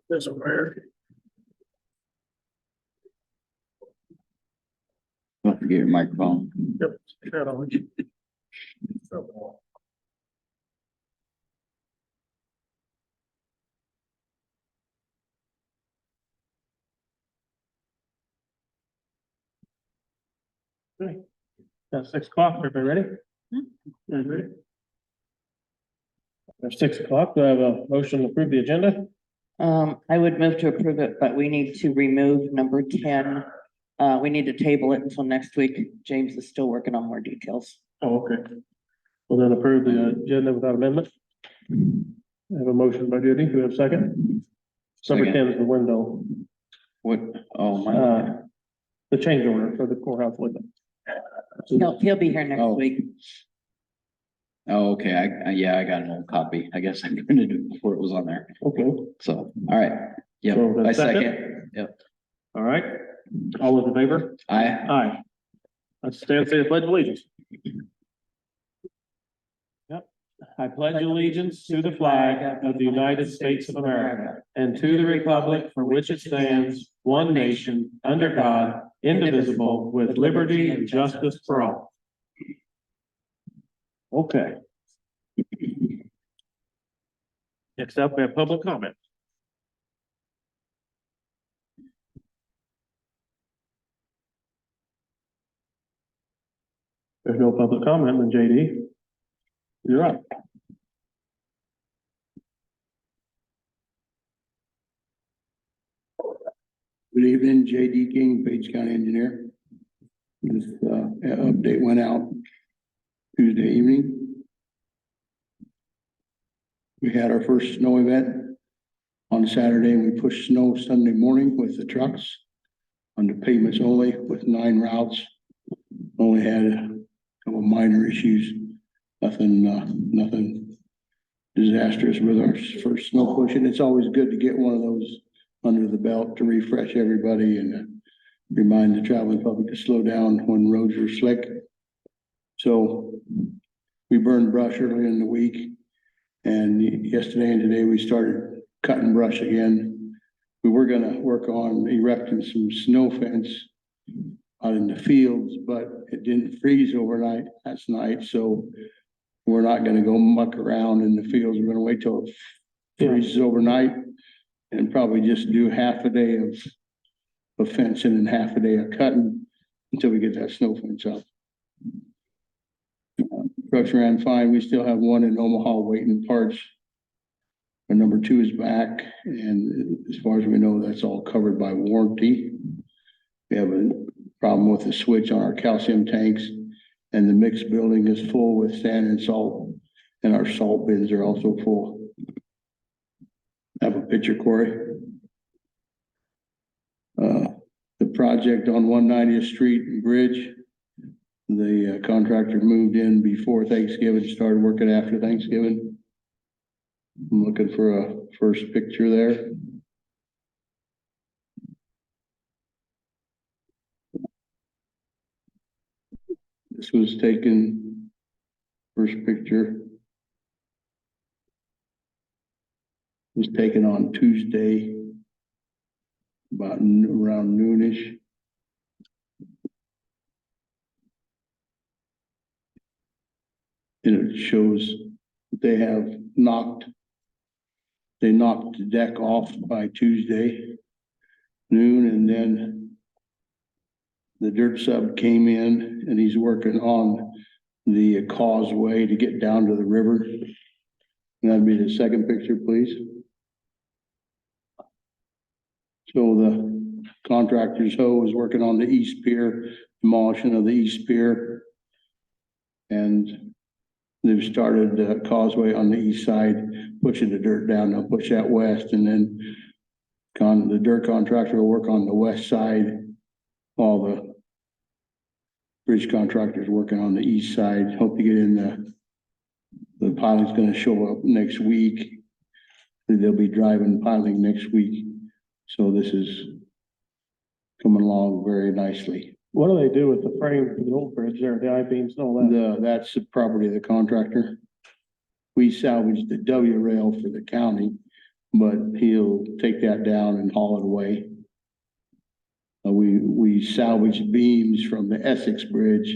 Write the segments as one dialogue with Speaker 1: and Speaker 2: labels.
Speaker 1: This one right.
Speaker 2: Don't forget your microphone.
Speaker 1: Yep. That on. Okay. That's 6 o'clock. Everybody ready? Everybody ready? At 6 o'clock, do I have a motion to approve the agenda?
Speaker 3: I would move to approve it, but we need to remove number 10. We need to table it until next week. James is still working on more details.
Speaker 1: Oh, okay. We'll then approve the agenda without amendment. I have a motion by Judy. Do we have a second? Number
Speaker 2: Second.
Speaker 1: 10 is the window,
Speaker 2: What? Oh, my.
Speaker 1: the change order for the courthouse window.
Speaker 3: He'll be here next
Speaker 2: Oh.
Speaker 3: week.
Speaker 2: Oh, okay. Yeah, I got an old copy. I guess I printed it before it was on there.
Speaker 1: Okay.
Speaker 2: So, all right. Yep,
Speaker 1: So the
Speaker 2: I
Speaker 1: second?
Speaker 2: second. Yep.
Speaker 1: All right. All those in favor? Aye. Let's stand and say the pledge of allegiance. Yep. I pledge allegiance to the flag of the United States of America and to the republic for which it stands, one nation, under God, indivisible, with liberty and justice for all. Okay. Next up, we have public comment. There's no public comment, then JD. You're up.
Speaker 4: Good evening, J.D. King, Page County Engineer. This update went out Tuesday evening. We had our first snow event on Saturday, and we pushed snow Sunday morning with the trucks on the pavements only with 9 routes. Only had a couple minor issues, nothing disastrous with our first snow push. And it's always good to get one of those under the belt to refresh everybody and remind the traveling public to slow down when roads are slick. So we burned brush early in the week, and yesterday and today we started cutting brush again. We were gonna work on erecting some snow fence out in the fields, but it didn't freeze overnight last night, so we're not gonna go muck around in the fields. We're gonna wait till it freezes overnight and probably just do half a day of fencing and half a day of cutting until we get that snow fence up. Trucks ran fine. We still have one in Omaha waiting parts. Our number 2 is back, and as far as we know, that's all covered by warranty. We have a problem with the switch on our calcium tanks, and the mixed building is full with sand and salt, and our salt bins are also full. Have a picture, Corey. The project on 190th Street Bridge, the contractor moved in before Thanksgiving, started working after Thanksgiving. I'm looking for a first picture there. This was taken, first picture was taken on Tuesday, about around noonish. And it shows they have knocked the deck off by Tuesday noon, and then the dirt sub came in and he's working on the causeway to get down to the river. And that'd be the second picture, please. So the contractor's hoe is working on the east pier, demolition of the east pier. And they've started the causeway on the east side, pushing the dirt down. They'll push that west, and then the dirt contractor will work on the west side, while the bridge contractor's working on the east side. Hope to get in the pilot's gonna show up next week. They'll be driving piling next week. So this is coming along very nicely.
Speaker 1: What do they do with the frame for the old bridge there, the I-beams and all that?
Speaker 4: That's the property of the contractor. We salvaged the W rail for the county, but he'll take that down and haul it away. We salvaged beams from the Essex Bridge,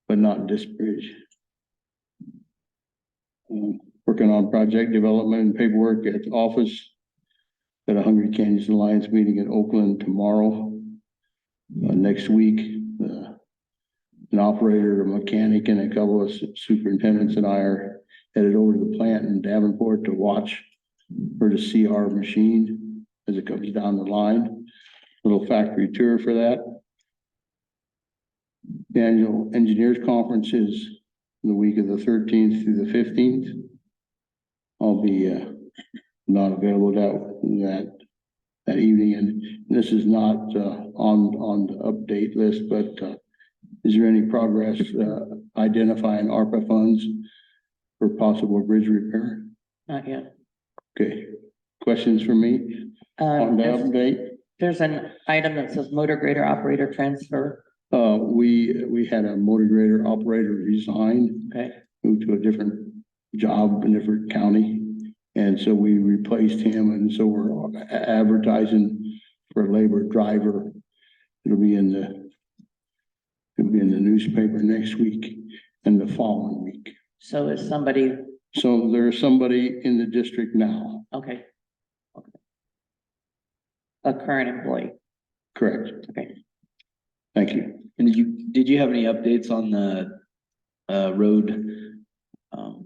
Speaker 4: but not this bridge. Working on project development and paperwork at the office. Got a Hungry Canyons Alliance meeting in Oakland tomorrow. Next week, an operator, a mechanic, and a couple of superintendents and I are headed over to the plant in Davenport to watch or to see our machine as it comes down the line. Little factory tour for that. The annual engineers conference is the week of the 13th through the 15th. I'll be not available that evening, and this is not on the update list, but is there any progress identifying ARPA funds for possible bridge repair?
Speaker 3: Not yet.
Speaker 4: Okay, questions for me on the update?
Speaker 3: There's an item that says motor grader operator transfer.
Speaker 4: We had a motor grader operator resign,
Speaker 3: Okay,
Speaker 4: moved to a different job in a different county. And so we replaced him, and so we're advertising for a labor driver. It'll be in the newspaper next week and the following week.
Speaker 3: so is somebody,
Speaker 4: So there's somebody in the district now,
Speaker 3: okay. A current employee,
Speaker 4: correct?
Speaker 3: okay.
Speaker 4: Thank you.
Speaker 2: And did you have any updates on the road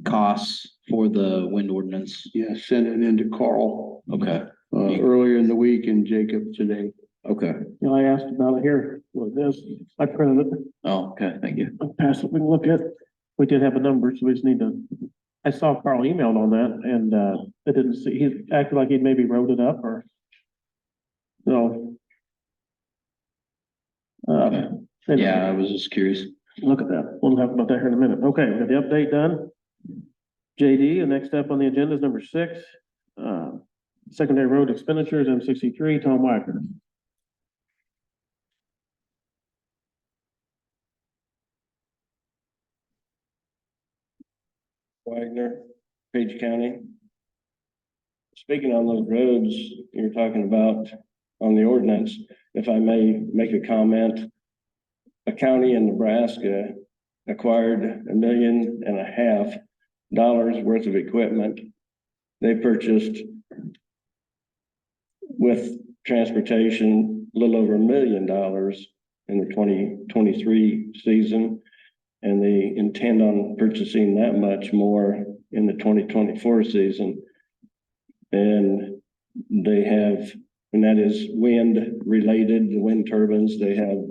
Speaker 2: costs for the wind ordinance?
Speaker 4: Yeah, send it into Carl
Speaker 2: Okay,
Speaker 4: earlier in the week and Jacob today.
Speaker 2: okay.
Speaker 1: You know, I asked about it here with this. I printed it.
Speaker 2: Oh, okay, thank you.
Speaker 1: I'll pass it. We can look at. We did have a number, so we just need to. I saw Carl emailed on that and it didn't see, he acted like he maybe wrote it up or. No. Anyway,
Speaker 2: Yeah, I was just curious.
Speaker 1: Look at that. We'll talk about that here in a minute. Okay, we got the update done. JD, the next step on the agenda is number 6. Secondary road expenditures, M63, Tom Wagner.
Speaker 5: Wagner, Page County. Speaking on those roads you're talking about on the ordinance, if I may make a comment, a county in Nebraska acquired $1.5 million worth of equipment. They purchased with transportation a little over $1 million in the 2023 season. And they intend on purchasing that much more in the 2024 season. And they have, and that is wind related, the wind turbines, they have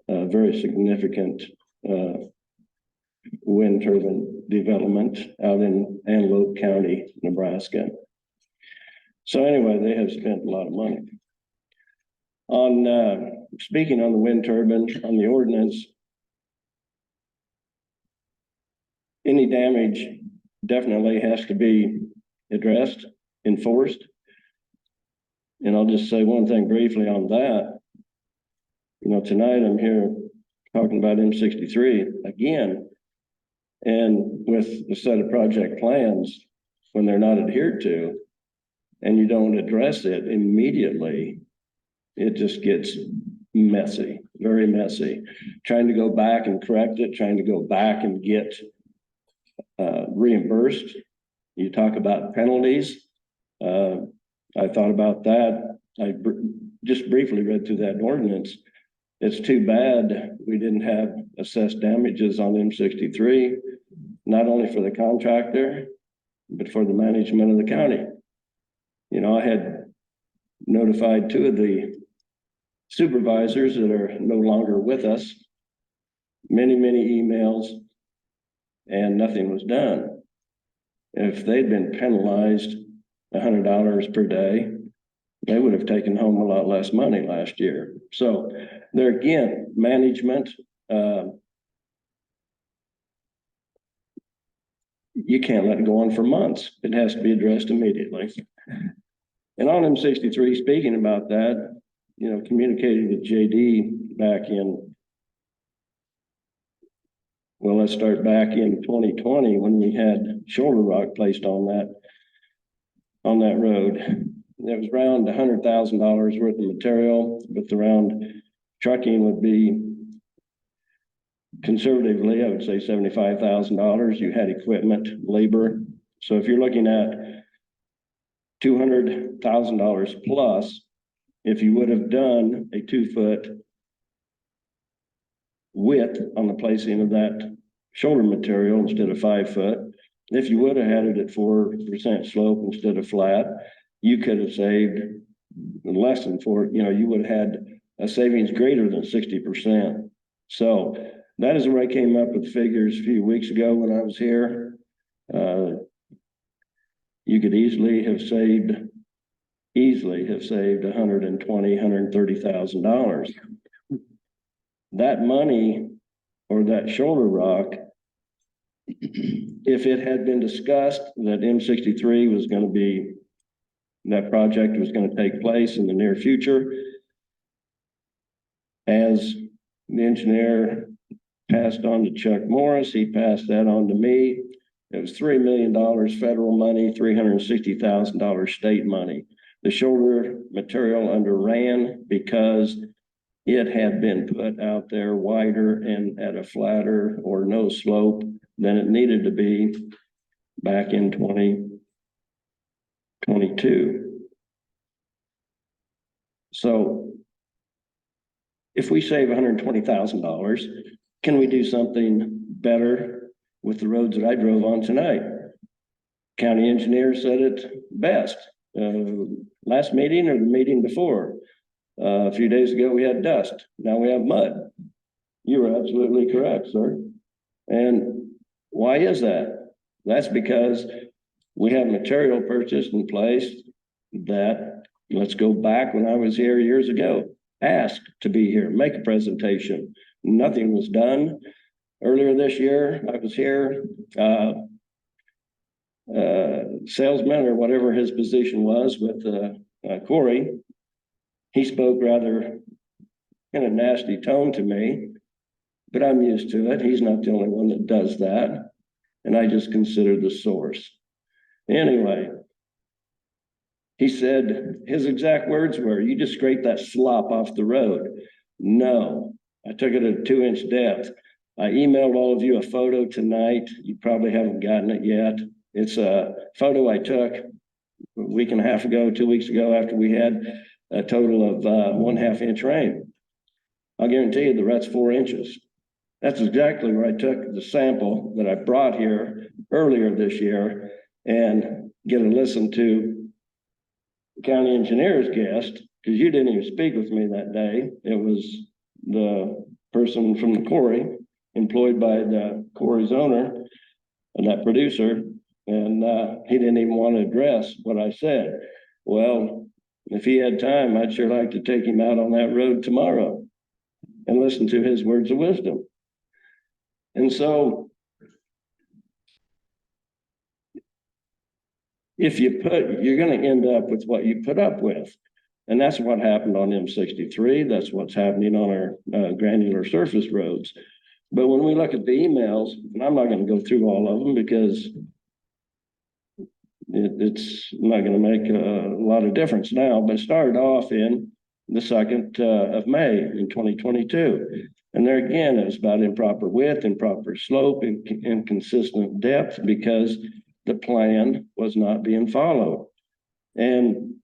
Speaker 5: a very significant wind turbine development out in Antelope County, Nebraska. So anyway, they have spent a lot of money. On speaking on the wind turbine, on the ordinance, any damage definitely has to be addressed, enforced. And I'll just say one thing briefly on that. You know, tonight I'm here talking about M63 again. And with a set of project plans, when they're not adhered to, and you don't address it immediately, it just gets messy, very messy. Trying to go back and correct it, trying to go back and get reimbursed. You talk about penalties. I thought about that. I just briefly read through that ordinance. It's too bad we didn't have assessed damages on M63, not only for the contractor, but for the management of the county. You know, I had notified 2 of the supervisors that are no longer with us, many emails, and nothing was done. If they'd been penalized $100 per day, they would have taken home a lot less money last year. So there again, management, you can't let it go on for months. It has to be addressed immediately. And on M63, speaking about that, you know, communicated with JD back in, well, let's start back in 2020 when we had shoulder rock placed on that. on that road. It was around $100,000 worth of material, but the round trucking would be conservatively, I would say $75,000. You had equipment, labor. So if you're looking at $200,000 plus, if you would have done a 2-foot width on the placing of that shoulder material instead of 5 foot, if you would have had it at 4% slope instead of flat, you could have saved less than you would have had a savings greater than 60%. So that is where I came up with figures a few weeks ago when I was here. You could easily have saved $120,000, $130,000. That money or that shoulder rock, if it had been discussed that M63 was going to be, that project was going to take place in the near future, as the engineer passed on to Chuck Morris, he passed that on to me. It was $3 million federal money, $360,000 state money. The shoulder material underran because it had been put out there wider and at a flatter or no slope than it needed to be back in 2022. So if we save $120,000, can we do something better with the roads that I drove on tonight? County engineer said it best. Last meeting or the meeting before, a few days ago, we had dust. Now we have mud. You were absolutely correct, sir. And why is that? That's because we have material purchased and placed that, let's go back when I was here years ago, asked to be here, make a presentation. Nothing was done. Earlier this year, I was here, salesman or whatever his position was with Corey. He spoke rather in a nasty tone to me, but I'm used to it. He's not the only one that does that. And I just consider the source. Anyway, he said, his exact words were, "You just scrape that slop off the road." No, I took it at a 2-inch depth. I emailed all of you a photo tonight. You probably haven't gotten it yet. It's a photo I took a week and a half ago, 2 weeks ago, after we had a total of 1/2 inch rain. I'll guarantee you the rut's 4 inches. That's exactly where I took the sample that I brought here earlier this year and get a listen to the county engineer's guest, because you didn't even speak with me that day. It was the person from the quarry employed by the quarry's owner and that producer. And he didn't even want to address what I said. Well, if he had time, I'd sure like to take him out on that road tomorrow and listen to his words of wisdom. And so if you you're going to end up with what you put up with. And that's what happened on M63. That's what's happening on our granular surface roads. But when we look at the emails, and I'm not going to go through all of them because it's not going to make a lot of difference now, but it started off in the 2nd of May in 2022. And there again, it was about improper width, improper slope, and inconsistent depth because the plan was not being followed. And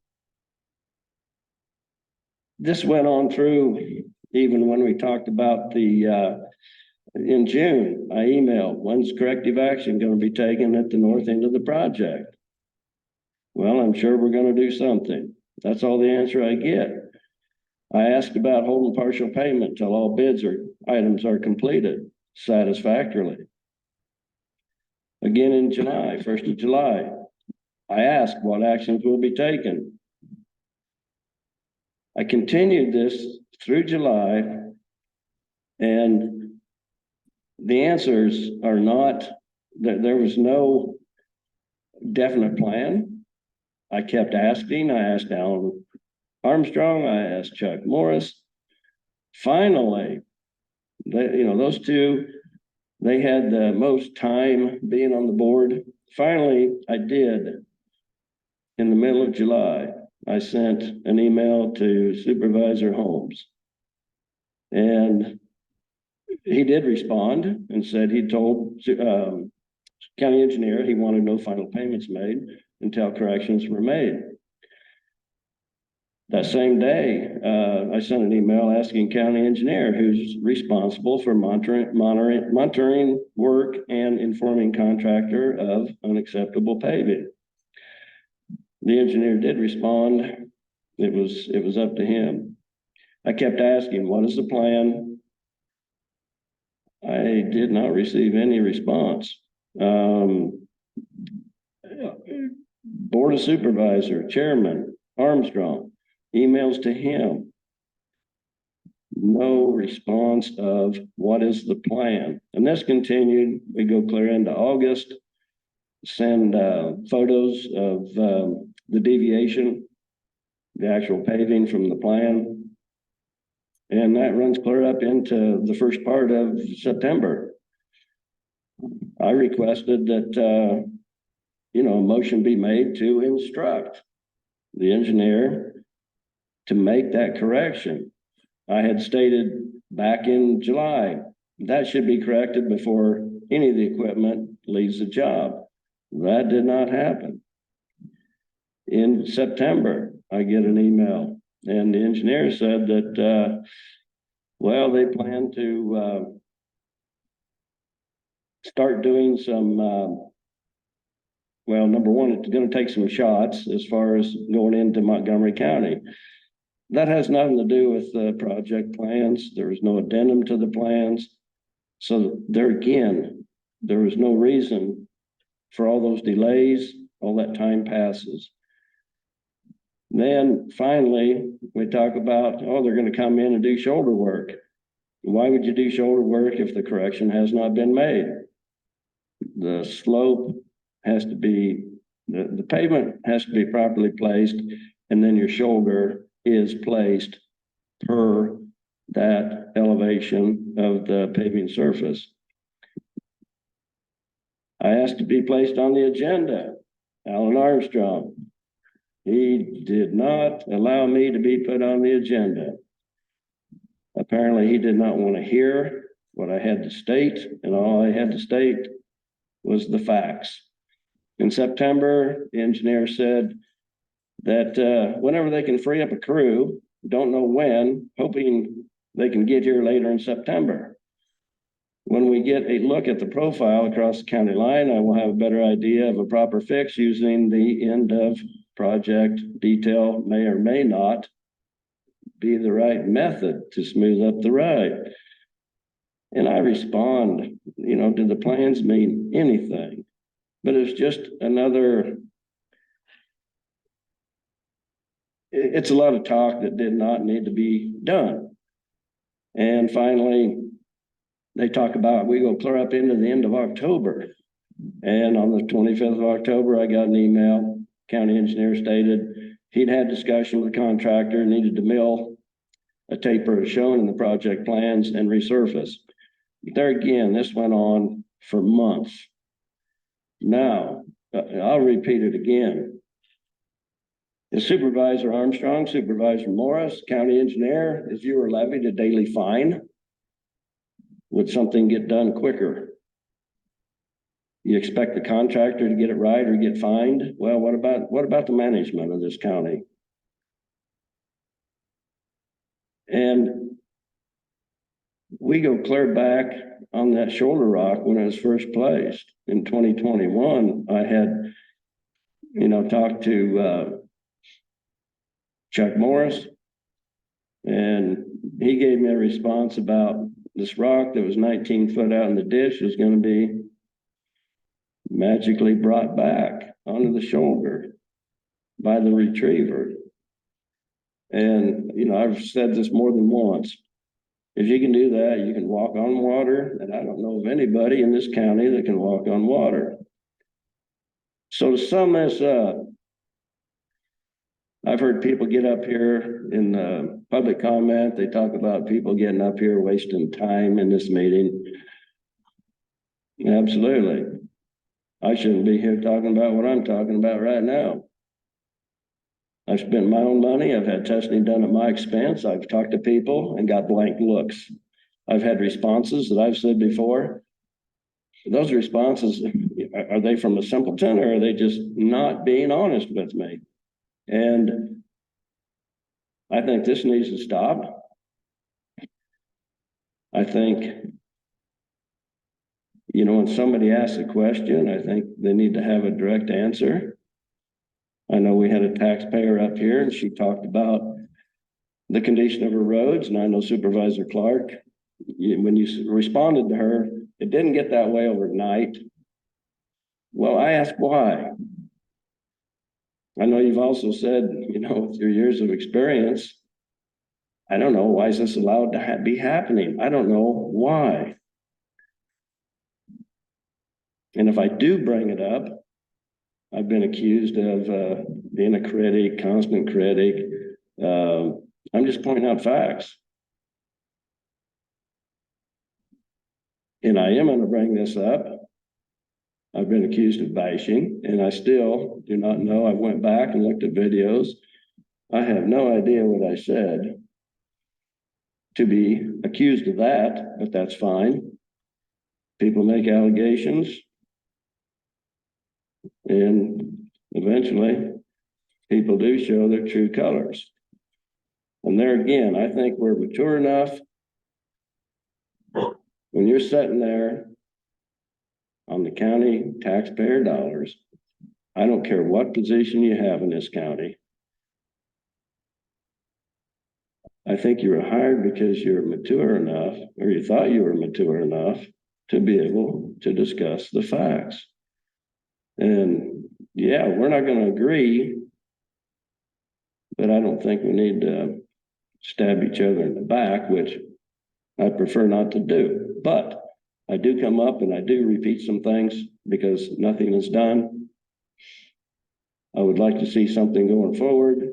Speaker 5: this went on through even when we talked about the, in June, I emailed, when's corrective action going to be taken at the north end of the project? Well, I'm sure we're going to do something. That's all the answer I get. I asked about holding partial payment till all bids or items are completed satisfactorily. Again in July, 1st of July, I asked what actions will be taken. I continued this through July, and the answers are not, there was no definite plan. I kept asking. I asked Alan Armstrong. I asked Chuck Morris. Finally, those two, they had the most time being on the board. Finally, I did in the middle of July, I sent an email to Supervisor Holmes. And he did respond and said he told, county engineer, he wanted no final payments made until corrections were made. That same day, I sent an email asking county engineer, who's responsible for monitoring work and informing contractor of unacceptable paving. The engineer did respond. It was up to him. I kept asking, what is the plan? I did not receive any response. Board of Supervisor, Chairman Armstrong, emails to him. No response of what is the plan. And this continued. We go clear into August, send photos of the deviation, the actual paving from the plan. And that runs clear up into the first part of September. I requested that, a motion be made to instruct the engineer to make that correction. I had stated back in July, that should be corrected before any of the equipment leaves the job. That did not happen. In September, I get an email and the engineer said that, they plan to start doing some, number one, it's going to take some shots as far as going into Montgomery County. That has nothing to do with the project plans. There was no addendum to the plans. So there again, there was no reason for all those delays. All that time passes. Then finally, we talk about, they're going to come in and do shoulder work. Why would you do shoulder work if the correction has not been made? The slope has to be, the pavement has to be properly placed, and then your shoulder is placed per that elevation of the paving surface. I asked to be placed on the agenda. Alan Armstrong, he did not allow me to be put on the agenda. Apparently he did not want to hear what I had to state, and all I had to state was the facts. In September, the engineer said that whenever they can free up a crew, don't know when, hoping they can get here later in September. When we get a look at the profile across the county line, I will have a better idea of a proper fix using the end of project detail may or may not be the right method to smooth up the ride. And I respond, do the plans mean anything? But it's just another, it's a lot of talk that did not need to be done. And finally, they talk about, we go clear up into the end of October. And on the 25th of October, I got an email. County engineer stated he'd had discussion with the contractor, needed to mill a taper as shown in the project plans and resurface. There again, this went on for months. Now, I'll repeat it again. The Supervisor Armstrong, Supervisor Morris, county engineer, if you were levied a daily fine, would something get done quicker? You expect the contractor to get it right or get fined? Well, what about the management of this county? And we go clear back on that shoulder rock when it was first placed in 2021. I had, talked to Chuck Morris, and he gave me a response about this rock that was 19 foot out in the ditch was going to be magically brought back onto the shoulder by the retriever. And, I've said this more than once. If you can do that, you can walk on water. And I don't know of anybody in this county that can walk on water. So to sum this up, I've heard people get up here in public comment. They talk about people getting up here wasting time in this meeting. Absolutely. I shouldn't be here talking about what I'm talking about right now. I've spent my own money. I've had testing done at my expense. I've talked to people and got blank looks. I've had responses that I've said before. Those responses, are they from a simpleton or are they just not being honest with me? And I think this needs to stop. I think, you know, when somebody asks a question, I think they need to have a direct answer. I know we had a taxpayer up here and she talked about the condition of her roads, and I know Supervisor Clark, when you responded to her, it didn't get that way overnight. Well, I asked why. I know you've also said, you know, with your years of experience, I don't know, why is this allowed to be happening? I don't know why. And if I do bring it up, I've been accused of being a critic, constant critic. I'm just pointing out facts. And I am going to bring this up. I've been accused of bashing, and I still do not know. I went back and looked at videos. I have no idea what I said to be accused of that, but that's fine. People make allegations, and eventually people do show their true colors. And there again, I think we're mature enough. When you're sitting there on the county taxpayer dollars, I don't care what position you have in this county. I think you were hired because you're mature enough, or you thought you were mature enough to be able to discuss the facts. And yeah, we're not going to agree, but I don't think we need to stab each other in the back, which I prefer not to do. But I do come up and I do repeat some things because nothing is done. I would like to see something going forward.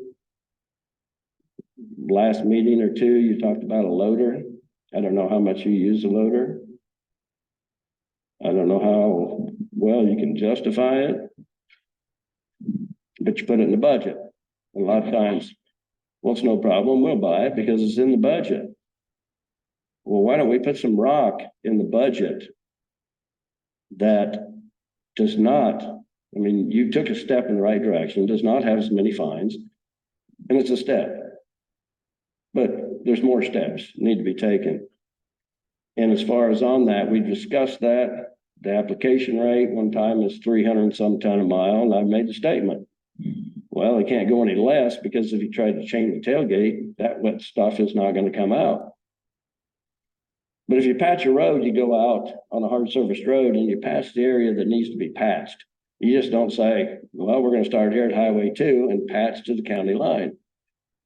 Speaker 5: Last meeting or two, you talked about a loader. I don't know how much you use a loader. I don't know how well you can justify it, but you put it in the budget. A lot of times, well, it's no problem, we'll buy it because it's in the budget. Well, why don't we put some rock in the budget that does not, I mean, you took a step in the right direction, does not have as many fines, and it's a step. But there's more steps need to be taken. And as far as on that, we discussed that. The application rate one time is 300 and some ton a mile, and I've made the statement. Well, it can't go any less because if you try to chain the tailgate, that wet stuff is not going to come out. But if you patch a road, you go out on a hard surface road and you patch the area that needs to be patched. You just don't say, well, we're going to start here at Highway 2 and patch to the county line.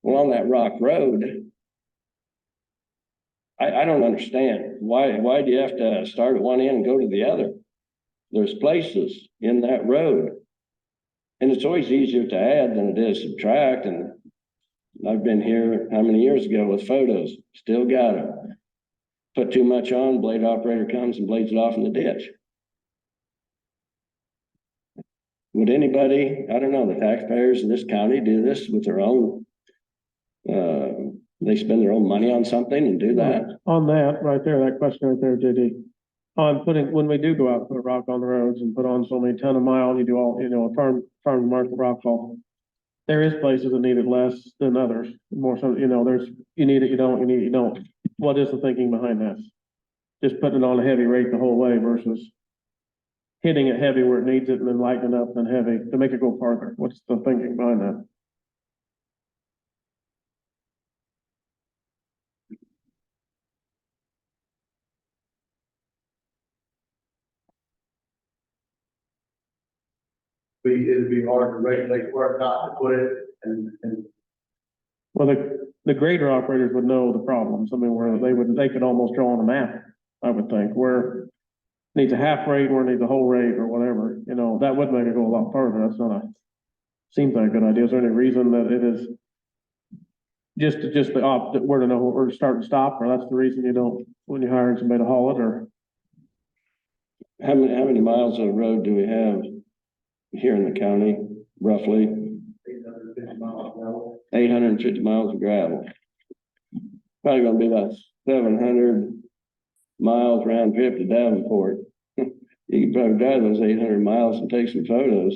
Speaker 5: Well, on that rock road, I don't understand. Why do you have to start at one end and go to the other? There's places in that road. And it's always easier to add than it is subtract. And I've been here how many years ago with photos, still got them. Put too much on, blade operator comes and blades it off in the ditch. Would anybody, I don't know, the taxpayers in this county do this with their own, they spend their own money on something and do that?
Speaker 1: On that, right there, that question right there, JD. On putting, when we do go out and put rock on the roads and put on so many ton a mile, you do all, you know, farm to market rock fall. There is places that need it less than others, more so, you know, there's, you need it, you don't, you need it, you don't. What is the thinking behind this? Just putting it on a heavy rate the whole way versus hitting it heavy where it needs it and then lightening up and heavy to make it go farther. What's the thinking behind that?
Speaker 4: It'd be hard to regulate where not to put it and
Speaker 1: Well, the grader operators would know the problems. I mean, where they could almost draw on a map, I would think, where it needs a half rate, where it needs a whole rate or whatever, you know, that would make it go a lot further. That's not seems like a good idea. Is there any reason that it is just the opposite, where to know where to start and stop, or that's the reason you don't, when you're hiring somebody to haul it, or?
Speaker 5: How many miles of road do we have here in the county, roughly?
Speaker 4: 850 miles
Speaker 5: 850 miles of gravel. Probably gonna be about 700 miles round trip to Davenport. You can probably drive those 800 miles and take some photos.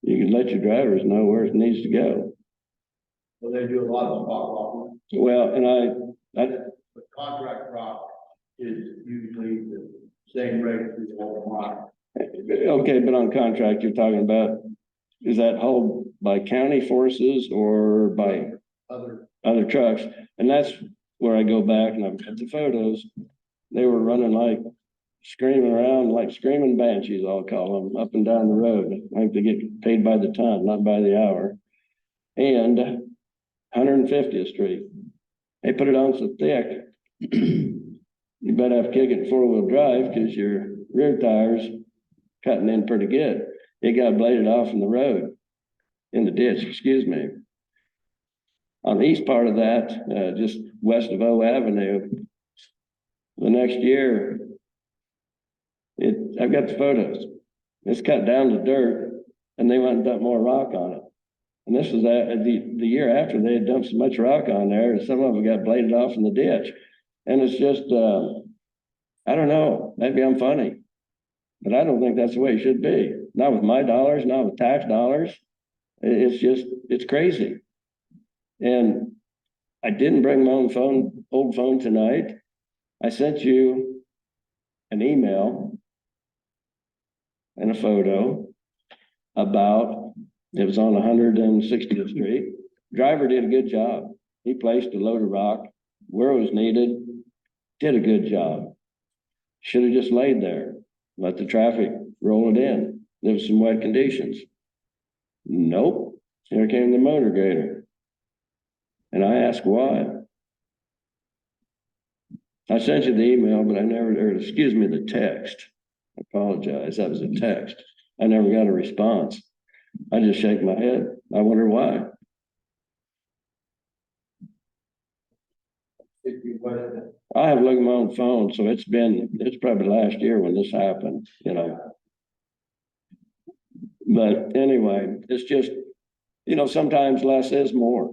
Speaker 5: You can let your drivers know where it needs to go.
Speaker 6: Well, they do a lot of spot walking,
Speaker 5: Well, and
Speaker 6: but contract rock is usually the same rate as the whole mile.
Speaker 5: okay, but on contract, you're talking about, is that hauled by county forces or by other trucks? And that's where I go back and I've got the photos. They were running like screaming around, like screaming banshees, I'll call them, up and down the road. I think they get paid by the ton, not by the hour. And 150th Street, they put it on so thick. You better have to kick it 4-wheel drive because your rear tires cutting in pretty good. It got bladed off in the road, in the ditch, excuse me. On the east part of that, just west of O Avenue, the next year, I've got the photos. It's cut down to dirt and they went and dumped more rock on it. And this was the year after they had dumped so much rock on there, and some of it got bladed off in the ditch. And it's just, I don't know, maybe I'm funny, but I don't think that's the way it should be. Not with my dollars, not with tax dollars. It's crazy. And I didn't bring my own old phone tonight. I sent you an email and a photo about, it was on 160th Street. Driver did a good job. He placed a load of rock where it was needed, did a good job. Should have just laid there, let the traffic roll it in. There was some wet conditions. Nope, here came the motor grader. And I asked why. I sent you the email, but I never, or excuse me, the text. I apologize, that was a text. I never got a response. I just shake my head. I wonder why. I have looked at my own phone, so it's probably last year when this happened, you know. But anyway, it's just, you know, sometimes less is more.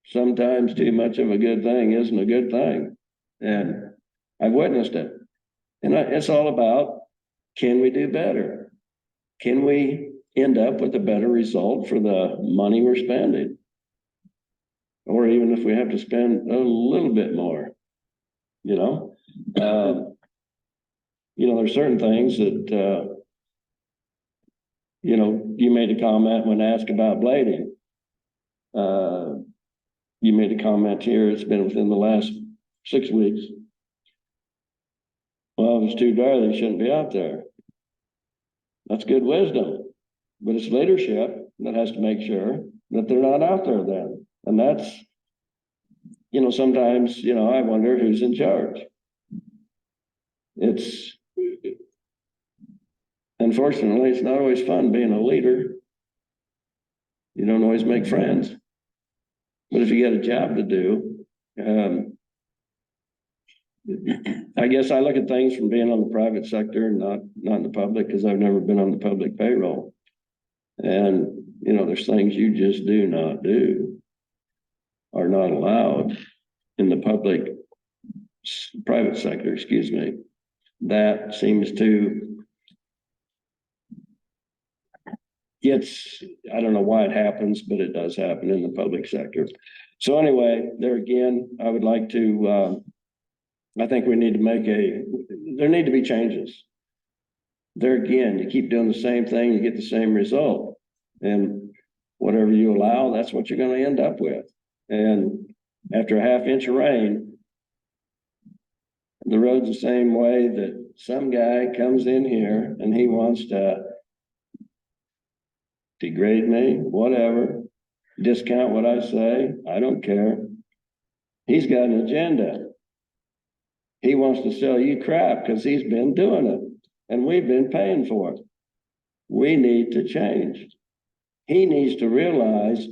Speaker 5: Sometimes too much of a good thing isn't a good thing. And I've witnessed it. And it's all about, can we do better? Can we end up with a better result for the money we're spending? Or even if we have to spend a little bit more, you know? You know, there's certain things that, you know, you made a comment when asked about blading. You made a comment here, it's been within the last 6 weeks. Well, if it's too dry, they shouldn't be out there. That's good wisdom, but it's leadership that has to make sure that they're not out there then. And that's, you know, sometimes, you know, I wonder who's in charge. Unfortunately, it's not always fun being a leader. You don't always make friends. But if you got a job to do, I guess I look at things from being on the private sector and not in the public, because I've never been on the public payroll. And, you know, there's things you just do not do, are not allowed in the private sector, excuse me. That seems to, I don't know why it happens, but it does happen in the public sector. So anyway, there again, I would like to, I think we need to there need to be changes. There again, you keep doing the same thing, you get the same result. And whatever you allow, that's what you're going to end up with. And after a half inch of rain, the road's the same way that some guy comes in here and he wants to degrade me, whatever, discount what I say, I don't care. He's got an agenda. He wants to sell you crap because he's been doing it and we've been paying for it. We need to change. He needs to realize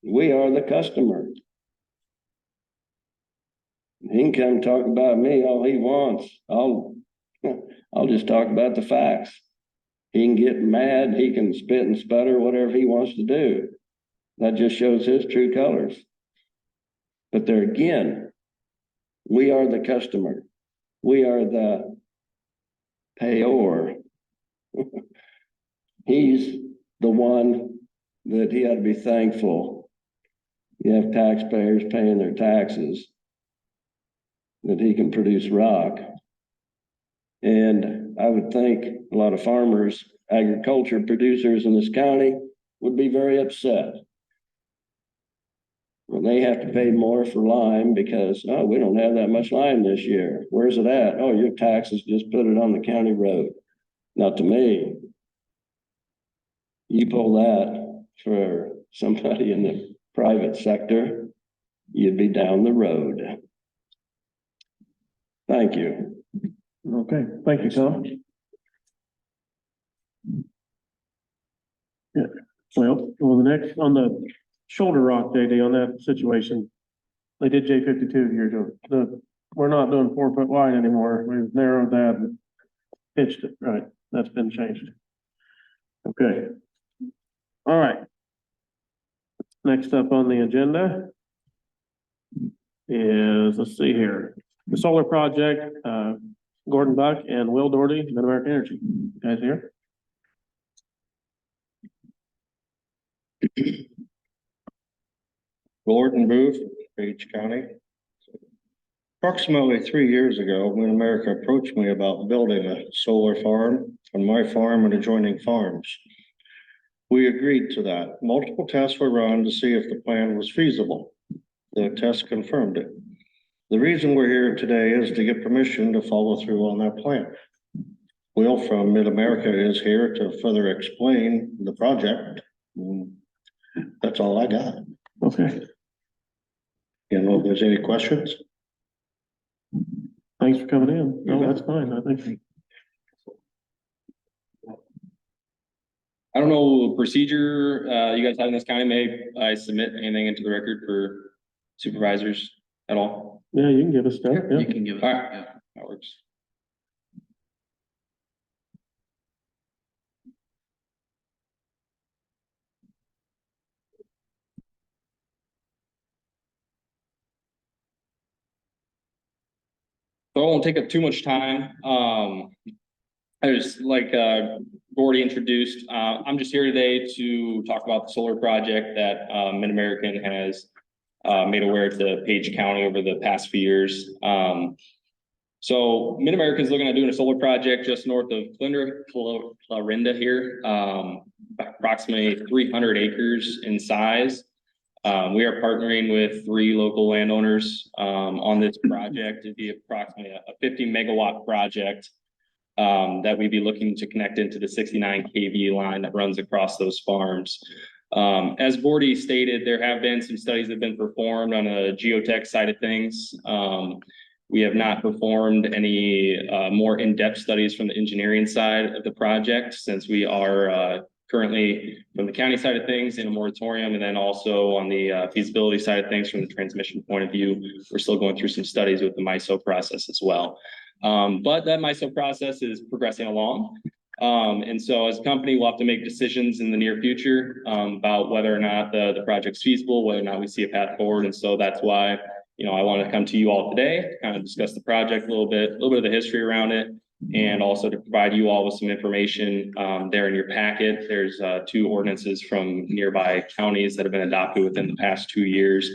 Speaker 5: we are the customer. He can come talk about me all he wants. I'll just talk about the facts. He can get mad, he can spit and sputter, whatever he wants to do. That just shows his true colors. But there again, we are the customer. We are the payor. He's the one that he ought to be thankful. You have taxpayers paying their taxes, that he can produce rock. And I would think a lot of farmers, agriculture producers in this county would be very upset when they have to pay more for lime because, oh, we don't have that much lime this year. Where's it at? Oh, your taxes just put it on the county road. Not to me. You pull that for somebody in the private sector, you'd be down the road. Thank you.
Speaker 1: Okay, thank you, Tom. Yeah, well, the next, on the shoulder rock, JD, on that situation, they did J52 years ago. We're not doing 4 foot wide anymore. We've narrowed that and pitched it, right? That's been changed. Okay. All right. Next up on the agenda is, let's see here, the solar project, Gordon Buck and Will Doherty, Mid-American Energy. Guys here?
Speaker 7: Gordon Booth, Page County. Approximately 3 years ago, Mid-America approached me about building a solar farm on my farm and adjoining farms. We agreed to that. Multiple tests were run to see if the plan was feasible. The test confirmed it. The reason we're here today is to get permission to follow through on that plan. Will from Mid-America is here to further explain the project. That's all I got.
Speaker 1: Okay,
Speaker 7: You know, if there's any questions?
Speaker 1: thanks for coming in. No, that's fine. I think.
Speaker 8: I don't know the procedure, you guys have in this county. May I submit anything into the record for supervisors at all?
Speaker 1: Yeah, you can give us stuff.
Speaker 2: You
Speaker 1: Yeah.
Speaker 2: can give us.
Speaker 8: All right, that works. So I won't take up too much time. I just like Gordy introduced, I'm just here today to talk about the solar project that Mid-American has made aware to Page County over the past few years. So Mid-American is looking at doing a solar project just north of Clarinda here, approximately 300 acres in size. We are partnering with 3 local landowners on this project. It'd be approximately a 50 megawatt project that we'd be looking to connect into the 69 kV line that runs across those farms. As Gordy stated, there have been some studies that have been performed on the geotech side of things. We have not performed any more in-depth studies from the engineering side of the project since we are currently from the county side of things in a moratorium, and then also on the feasibility side of things from the transmission point of view. We're still going through some studies with the MISO process as well. But that MISO process is progressing along. And so as a company, we'll have to make decisions in the near future about whether or not the project's feasible, whether or not we see a path forward. And so that's why, you know, I want to come to you all today, kind of discuss the project a little bit of the history around it, and also to provide you all with some information there in your packet. There's 2 ordinances from nearby counties that have been adopted within the past 2 years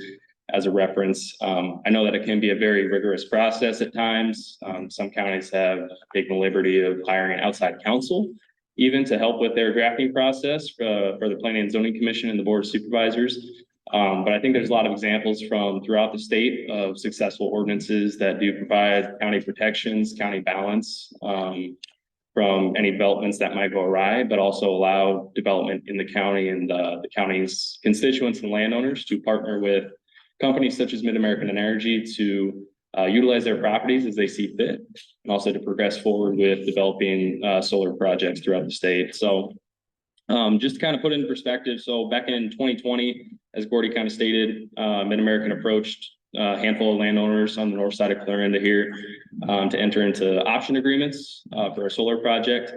Speaker 8: as a reference. I know that it can be a very rigorous process at times. Some counties have taken the liberty of hiring an outside counsel even to help with their drafting process for the Planning and Zoning Commission and the Board of Supervisors. But I think there's a lot of examples from throughout the state of successful ordinances that do provide county protections, county balance from any developments that might go awry, but also allow development in the county and the county's constituents and landowners to partner with companies such as Mid-American Energy to utilize their properties as they see fit, and also to progress forward with developing solar projects throughout the state. So just to kind of put it in perspective, so back in 2020, as Gordy kind of stated, Mid-American approached a handful of landowners on the north side of Clarinda here to enter into option agreements for a solar project.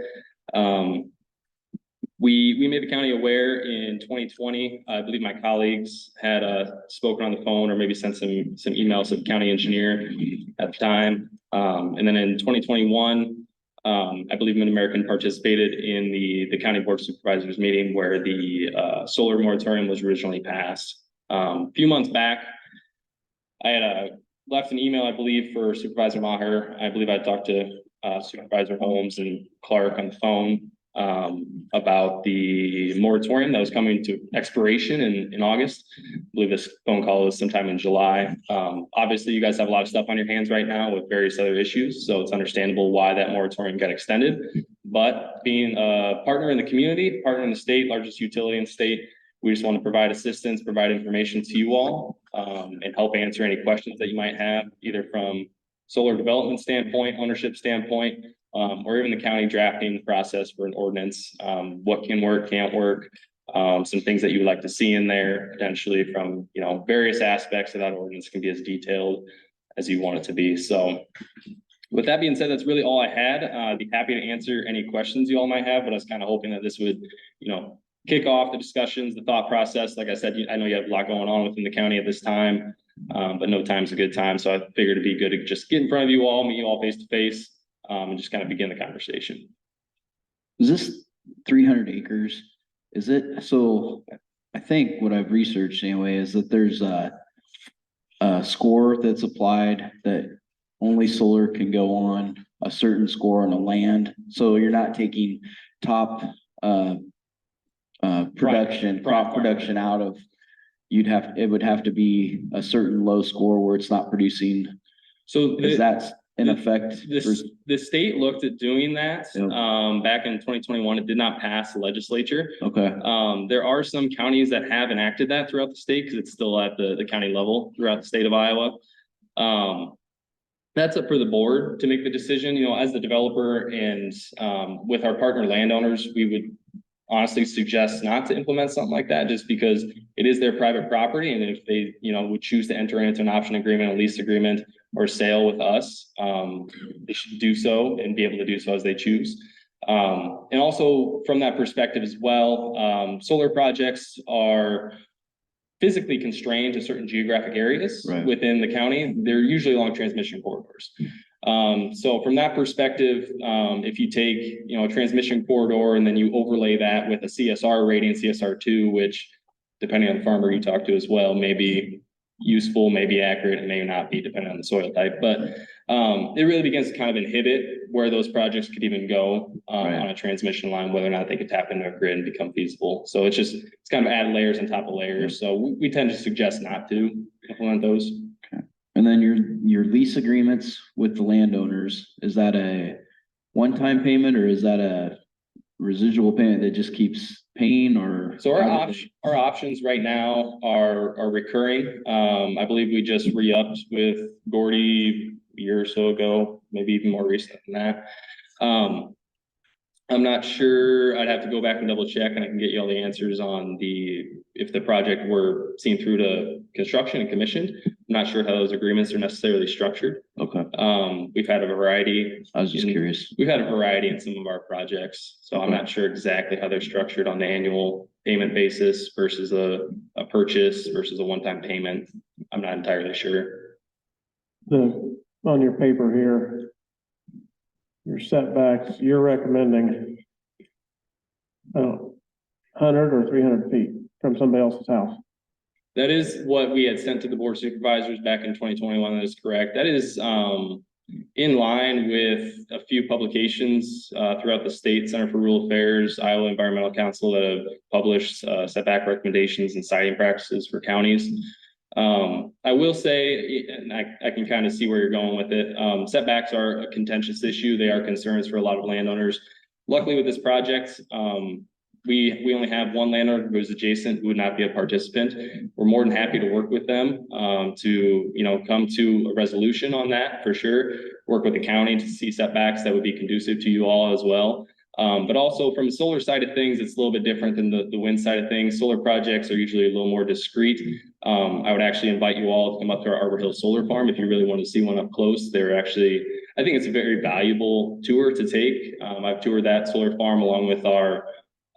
Speaker 8: we made the county aware in 2020. I believe my colleagues had spoken on the phone or maybe sent some emails to the county engineer at the time. And then in 2021, I believe Mid-American participated in the county board of supervisors meeting where the solar moratorium was originally passed. A few months back, I had left an email, I believe, for Supervisor Maher. I believe I talked to Supervisor Holmes and Clark on the phone about the moratorium that was coming to expiration in August. I believe this phone call was sometime in July. Obviously, you guys have a lot of stuff on your hands right now with various other issues, so it's understandable why that moratorium got extended. But being a partner in the community, partner in the state, largest utility in the state, we just want to provide assistance, provide information to you all, and help answer any questions that you might have, either from solar development standpoint, ownership standpoint, or even the county drafting process for an ordinance, what can work, can't work, some things that you would like to see in there, potentially from, various aspects of that ordinance can be as detailed as you want it to be. So with that being said, that's really all I had. I'd be happy to answer any questions you all might have, but I was kind of hoping that this would, kick off the discussions, the thought process. Like I said, I know you have a lot going on within the county at this time, but no time's a good time. So I figured it'd be good to just get in front of you all, meet you all face to face, and just kind of begin the conversation.
Speaker 2: Is this 300 acres? Is it, so I think what I've researched anyway is that there's a score that's applied that only solar can go on a certain score on a land. So you're not taking top production, crop production out of, it would have to be a certain low score where it's not producing.
Speaker 8: So
Speaker 2: Is that in effect?
Speaker 8: The state looked at doing that,
Speaker 2: Yep.
Speaker 8: Back in 2021. It did not pass the legislature.
Speaker 2: Okay,
Speaker 8: There are some counties that have enacted that throughout the state because it's still at the county level throughout the state of Iowa. That's up for the board to make the decision, as the developer and with our partner landowners, we would honestly suggest not to implement something like that just because it is their private property. And if they, would choose to enter into an option agreement, a lease agreement or sale with us, they should do so and be able to do so as they choose. And also from that perspective as well, solar projects are physically constrained to certain geographic areas
Speaker 2: Right.
Speaker 8: within the county. They're usually along transmission corridors. So from that perspective, if you take, a transmission corridor and then you overlay that with a CSR rating, CSR2, which depending on the farmer you talk to as well, may be useful, may be accurate, and may not be depending on the soil type. But it really begins to kind of inhibit where those projects could even go
Speaker 2: Right.
Speaker 8: on a transmission line, whether or not they could tap into a grid and become feasible. So it's kind of add layers on top of layers. So we tend to suggest not to implement those.
Speaker 2: and then your lease agreements with the landowners, is that a one-time payment or is that a residual payment that just keeps paying or?
Speaker 8: So our options right now are recurring. I believe we just re-upped with Gordy a year or so ago, maybe even more recent than that. I'm not sure. I'd have to go back and double check and I can get you all the answers on if the project were seen through to construction and commissioned. I'm not sure how those agreements are necessarily structured.
Speaker 2: Okay,
Speaker 8: We've had a variety.
Speaker 2: I was just curious.
Speaker 8: We've had a variety in some of our projects, so I'm not sure exactly how they're structured on the annual payment basis versus a purchase versus a one-time payment. I'm not entirely sure.
Speaker 1: On your paper here, your setbacks, you're recommending 100 or 300 feet from somebody else's house.
Speaker 8: That is what we had sent to the board of supervisors back in 2021. That is correct. That is in line with a few publications throughout the state, Center for Rural Affairs, Iowa Environmental Council, that have published setback recommendations and siting practices for counties. I will say, and I can kind of see where you're going with it. Setbacks are a contentious issue. They are concerns for a lot of landowners. Luckily with this project, we only have one landowner who is adjacent who would not be a participant. We're more than happy to work with them to come to a resolution on that for sure. Work with the county to see setbacks that would be conducive to you all as well. But also from the solar side of things, it's a little bit different than the wind side of things. Solar projects are usually a little more discreet. I would actually invite you all to come up to our Arbor Hill Solar Farm if you really want to see one up close. I think it's a very valuable tour to take. I've toured that solar farm along with our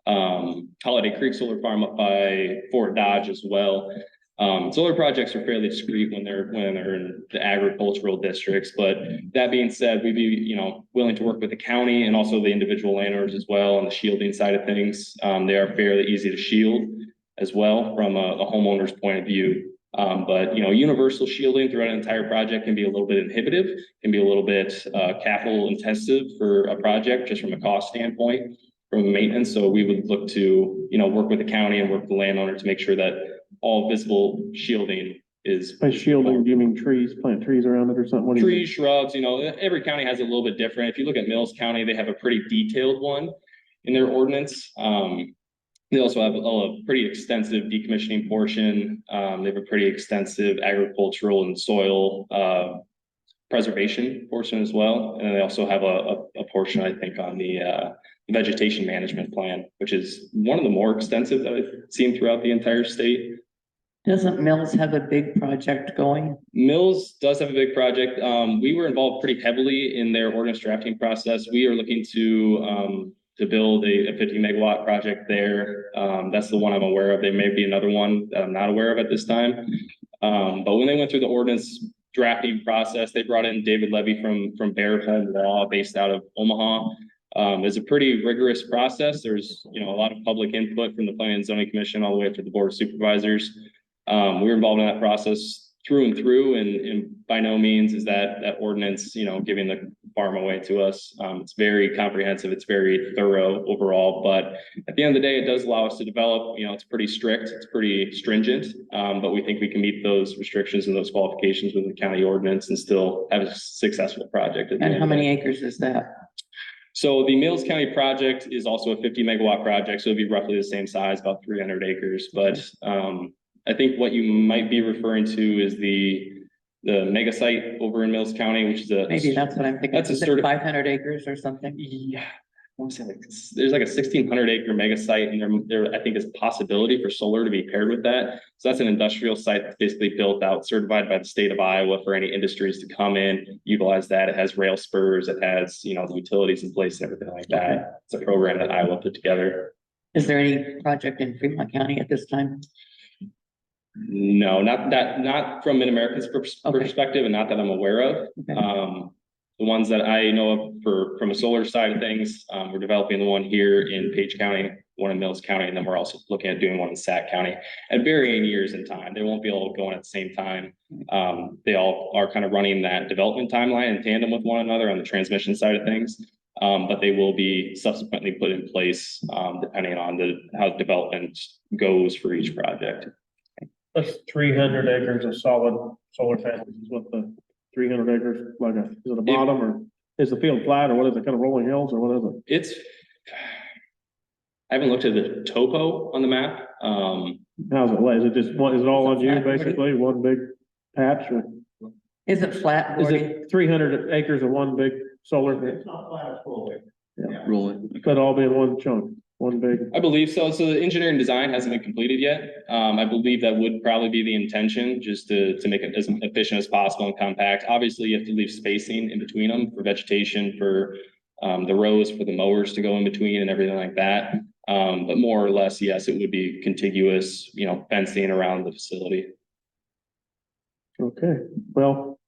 Speaker 8: Holiday Creek Solar Farm up by Fort Dodge as well. Solar projects are fairly discreet when they're in the agricultural districts, but that being said, we'd be, you know, willing to work with the county and also the individual landowners as well on the shielding side of things. They are fairly easy to shield as well from a homeowner's point of view. But you know, universal shielding throughout an entire project can be a little bit inhibitive, can be a little bit capital intensive for a project just from a cost standpoint, from maintenance. So we would look to, you know, work with the county and work with the landowner to make sure that all visible shielding is.
Speaker 1: By shielding, do you mean trees, plant trees around it or something? What do you mean?
Speaker 8: Trees, shrubs, you know, every county has it a little bit different. If you look at Mills County, they have a pretty detailed one in their ordinance. They also have a pretty extensive decommissioning portion. They have a pretty extensive agricultural and soil preservation portion as well. And they also have a portion, I think, on the vegetation management plan, which is one of the more extensive that I've seen throughout the entire state.
Speaker 3: Doesn't Mills have a big project going?
Speaker 8: Mills does have a big project. We were involved pretty heavily in their ordinance drafting process. We are looking to build a 50 megawatt project there. That's the one I'm aware of. There may be another one that I'm not aware of at this time. But when they went through the ordinance drafting process, they brought in David Levy from Bear Home Law based out of Omaha. It's a pretty rigorous process. There's, you know, a lot of public input from the Planning and Zoning Commission all the way up to the Board of Supervisors. We were involved in that process through and through, and by no means is that ordinance, you know, giving the farm away to us. It's very comprehensive, it's very thorough overall, but at the end of the day, it does allow us to develop, you know, it's pretty strict, it's pretty stringent, but we think we can meet those restrictions and those qualifications with the county ordinance and still have a successful project. At the
Speaker 3: And
Speaker 8: end
Speaker 3: how
Speaker 8: of the
Speaker 3: many
Speaker 8: day.
Speaker 3: acres is that?
Speaker 8: So the Mills County project is also a 50 megawatt project, so it'd be roughly the same size, about 300 acres, but I think what you might be referring to is the mega site over in Mills County, which is
Speaker 3: Maybe that's what I'm thinking.
Speaker 8: That's a
Speaker 3: Is it
Speaker 8: certi-
Speaker 3: 500 acres or something?
Speaker 8: Yeah, I want to say there's like a 1,600 acre mega site, and there I think is a possibility for solar to be paired with that. So that's an industrial site that's basically built out, certified by the state of Iowa for any industries to come in, utilize that. It has rail spurs, it has, you know, the utilities in place and everything like that. It's a program that Iowa put together.
Speaker 3: Is there any project in Fremont County at this time?
Speaker 8: No, not from Mid-America's perspective, and not that I'm aware of.
Speaker 3: Okay.
Speaker 8: The ones that I know of from a solar side of things, we're developing the one here in Page County, one in Mills County, and then we're also looking at doing one in Sac County at varying years in time. They won't be all going at the same time. They all are kind of running that development timeline in tandem with one another on the transmission side of things. But they will be subsequently put in place, depending on how development goes for each project.
Speaker 1: That's 300 acres of solid solar panels is what the 300 acres, like is it a bottom or is the field flat or what is it, kind of rolling hills or what is it?
Speaker 8: I haven't looked at the topo on the map.
Speaker 1: How's it laid? Is it just one, is it all on you basically, one big patch or
Speaker 3: Is it flat?
Speaker 1: is
Speaker 3: Gordy?
Speaker 1: it 300 acres of one big solar?
Speaker 6: It's not flat, it's full.
Speaker 2: Roll it.
Speaker 1: Could all be in one chunk, one big.
Speaker 8: I believe so. So the engineering design hasn't been completed yet. I believe that would probably be the intention, just to make it as efficient as possible and compact. Obviously, you have to leave spacing in between them for vegetation, for the rows, for the mowers to go in between and everything like that. But more or less, yes, it would be contiguous, you know, fencing around the facility.
Speaker 1: Okay, well,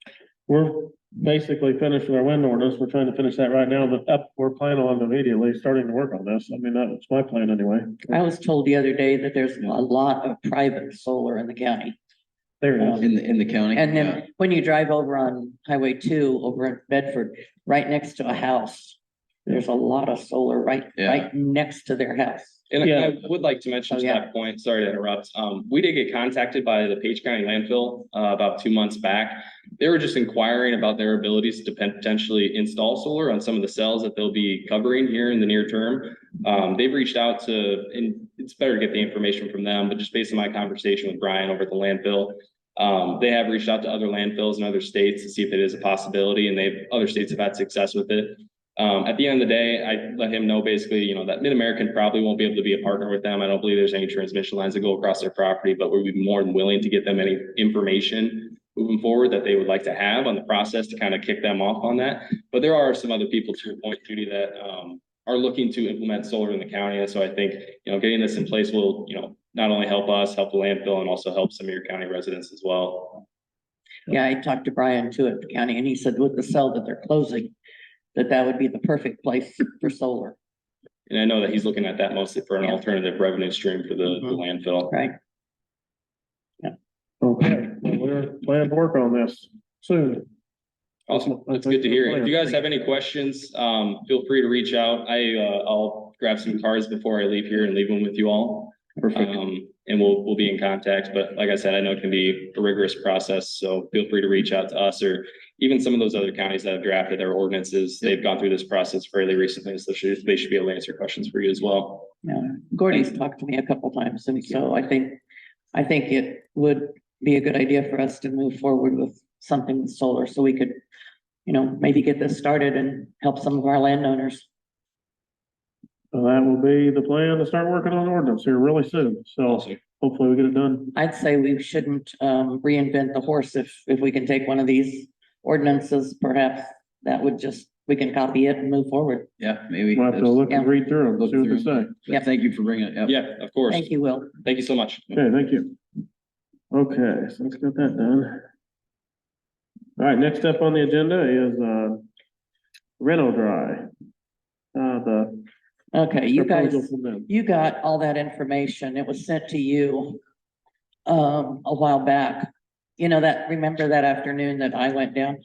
Speaker 1: we're basically finished with our wind ordinance. We're trying to finish that right now, but we're planning on immediately starting to work on this. I mean, that's my plan anyway.
Speaker 3: I was told the other day that there's a lot of private solar in the county.
Speaker 1: There it is.
Speaker 2: In the county.
Speaker 3: And
Speaker 2: Yeah.
Speaker 3: then when you drive over on Highway 2 over in Bedford, right next to a house, there's a lot of solar right next to their house.
Speaker 8: And
Speaker 1: Yeah.
Speaker 8: I would like to mention
Speaker 3: Oh,
Speaker 8: to
Speaker 3: yeah.
Speaker 8: that point, sorry to interrupt. We did get contacted by the Page County landfill about 2 months back. They were just inquiring about their abilities to potentially install solar on some of the cells that they'll be covering here in the near term. They've reached out to, and it's better to get the information from them, but just based on my conversation with Brian over at the landfill, they have reached out to other landfills in other states to see if it is a possibility, and other states have had success with it. At the end of the day, I let him know basically, you know, that Mid-American probably won't be able to be a partner with them. I don't believe there's any transmission lines that go across their property, but we'd be more than willing to get them any information moving forward that they would like to have on the process to kind of kick them off on that. But there are some other people, to your point, Judy, that are looking to implement solar in the county. And so I think, getting this in place will, not only help us, help the landfill, and also help some of your county residents as well.
Speaker 3: Yeah, I talked to Brian too at the county, and he said with the cell that they're closing, that would be the perfect place for solar,
Speaker 8: And I know that he's looking at that mostly for an
Speaker 3: Yeah.
Speaker 8: alternative revenue stream for the landfill.
Speaker 3: right?
Speaker 1: Okay, well, we're planning to work on this soon.
Speaker 8: Awesome. That's good to hear. If you guys have any questions, feel free to reach out. I'll grab some cards before I leave here and leave them with you all.
Speaker 2: Perfect.
Speaker 8: And we'll be in contact, but like I said, I know it can be a rigorous process, so feel free to reach out to us or even some of those other counties that have drafted their ordinances. They've gone through this process fairly recently, so they should be able to answer questions for you as well.
Speaker 3: Yeah, Gordy's talked to me a couple times, and so I think it would be a good idea for us to move forward with something with solar, so we could, maybe get this started and help some of our landowners.
Speaker 1: So that will be the plan to start working on ordinance here really soon. So
Speaker 8: Awesome.
Speaker 1: hopefully we get it done.
Speaker 3: I'd say we shouldn't reinvent the horse if we can take one of these ordinances, perhaps that would we can copy it and move forward.
Speaker 2: Yeah, maybe.
Speaker 1: We'll have to look and read through them,
Speaker 2: Look
Speaker 1: see what they
Speaker 2: through
Speaker 1: say.
Speaker 3: Yep.
Speaker 2: Thank you for bringing it up.
Speaker 8: Yeah, of course.
Speaker 3: Thank you, Will.
Speaker 8: Thank you so much.
Speaker 1: Okay, thank you. Okay, so let's get that done. All right, next up on the agenda is Reno Dry. The
Speaker 3: Okay, you guys,
Speaker 1: proposal from them.
Speaker 3: you got all that information. It was sent to you a while back. Remember that afternoon that I went down?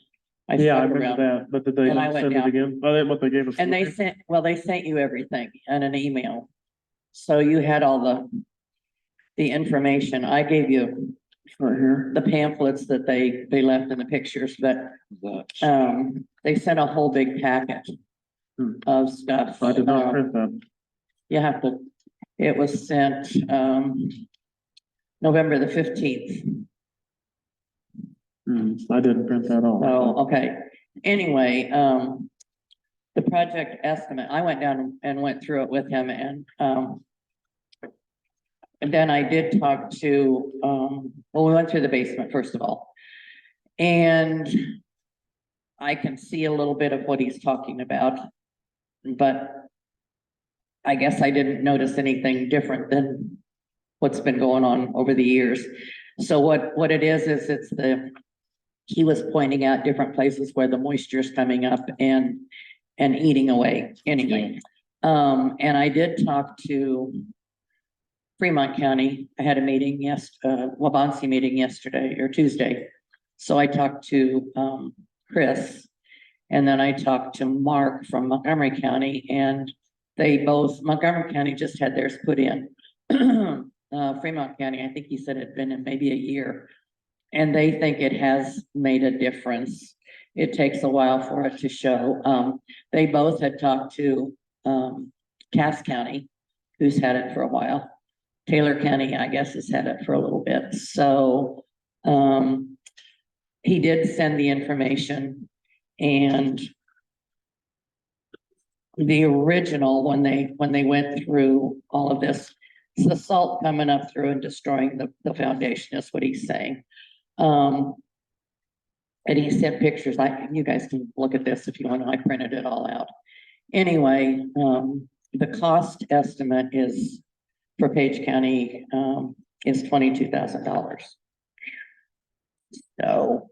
Speaker 1: Yeah, I
Speaker 3: stuck around.
Speaker 1: remember that, but did they
Speaker 3: And I
Speaker 1: not
Speaker 3: went
Speaker 1: send it
Speaker 3: down.
Speaker 1: again? Oh, they, what they gave us?
Speaker 3: And they sent you everything in an email. So you had all the information. I gave you
Speaker 1: Right here.
Speaker 3: the pamphlets that they left in the pictures, but they sent a whole big packet of stuff.
Speaker 1: I did not print that.
Speaker 3: You have to, it was sent November the 15th.
Speaker 1: I didn't print that off.
Speaker 3: So, okay, anyway, the project estimate, I went down and went through it with him and then I did talk to, we went through the basement first of all. And I can see a little bit of what he's talking about, but I guess I didn't notice anything different than what's been going on over the years. So what it is he was pointing out different places where the moisture is coming up and eating away anyway. And I did talk to Fremont County. I had a meeting Wabansie meeting yesterday or Tuesday. So I talked to Chris, and then I talked to Mark from Montgomery County, and Montgomery County just had theirs put in. Fremont County, I think he said it'd been in maybe a year. And they think it has made a difference. It takes a while for it to show. They both had talked to Cass County, who's had it for a while. Taylor County, I guess, has had it for a little bit. So he did send the information, and the original, when they went through all of this, it's the salt coming up through and destroying the foundation is what he's saying. And he sent pictures. You guys can look at this if you want. I printed it all out. Anyway, the cost estimate is for Page County is $22,000. So,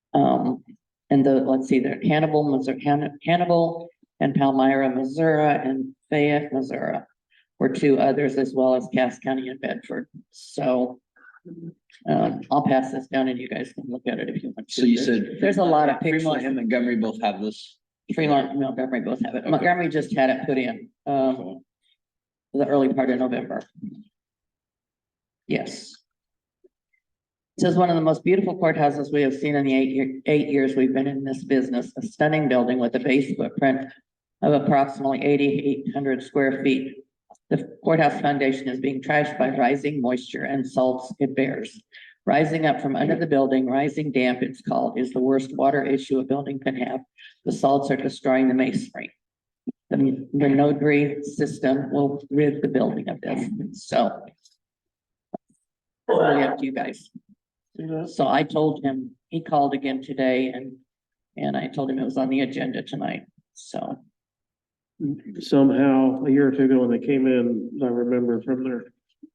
Speaker 3: and let's see, they're Hannibal, Missouri, Hannibal and Palmyra, Missouri, and Fayette, Missouri were two others, as well as Cass County and Bedford. So I'll pass this down and you guys can look at it if you want to.
Speaker 2: So you said.
Speaker 3: There's a lot of pictures.
Speaker 2: Fremont and Montgomery both have this.
Speaker 3: Fremont and Montgomery both have it. Montgomery just had it put in, the early part of November. Yes. It says one of the most beautiful courthouses we have seen in the 8 years we've been in this business, a stunning building with a base footprint of approximately 8,800 square feet. The courthouse foundation is being trashed by rising moisture and salts it bears. Rising up from under the building, rising damp, it's called, is the worst water issue a building can have. The salts are destroying the masonry. The Nodri system will rid the building of this. So it's really up to you guys. So I told him, he called again today and And I told him it was on the agenda tonight, so.
Speaker 1: Somehow, a year or two ago, when they came in, I remember from their,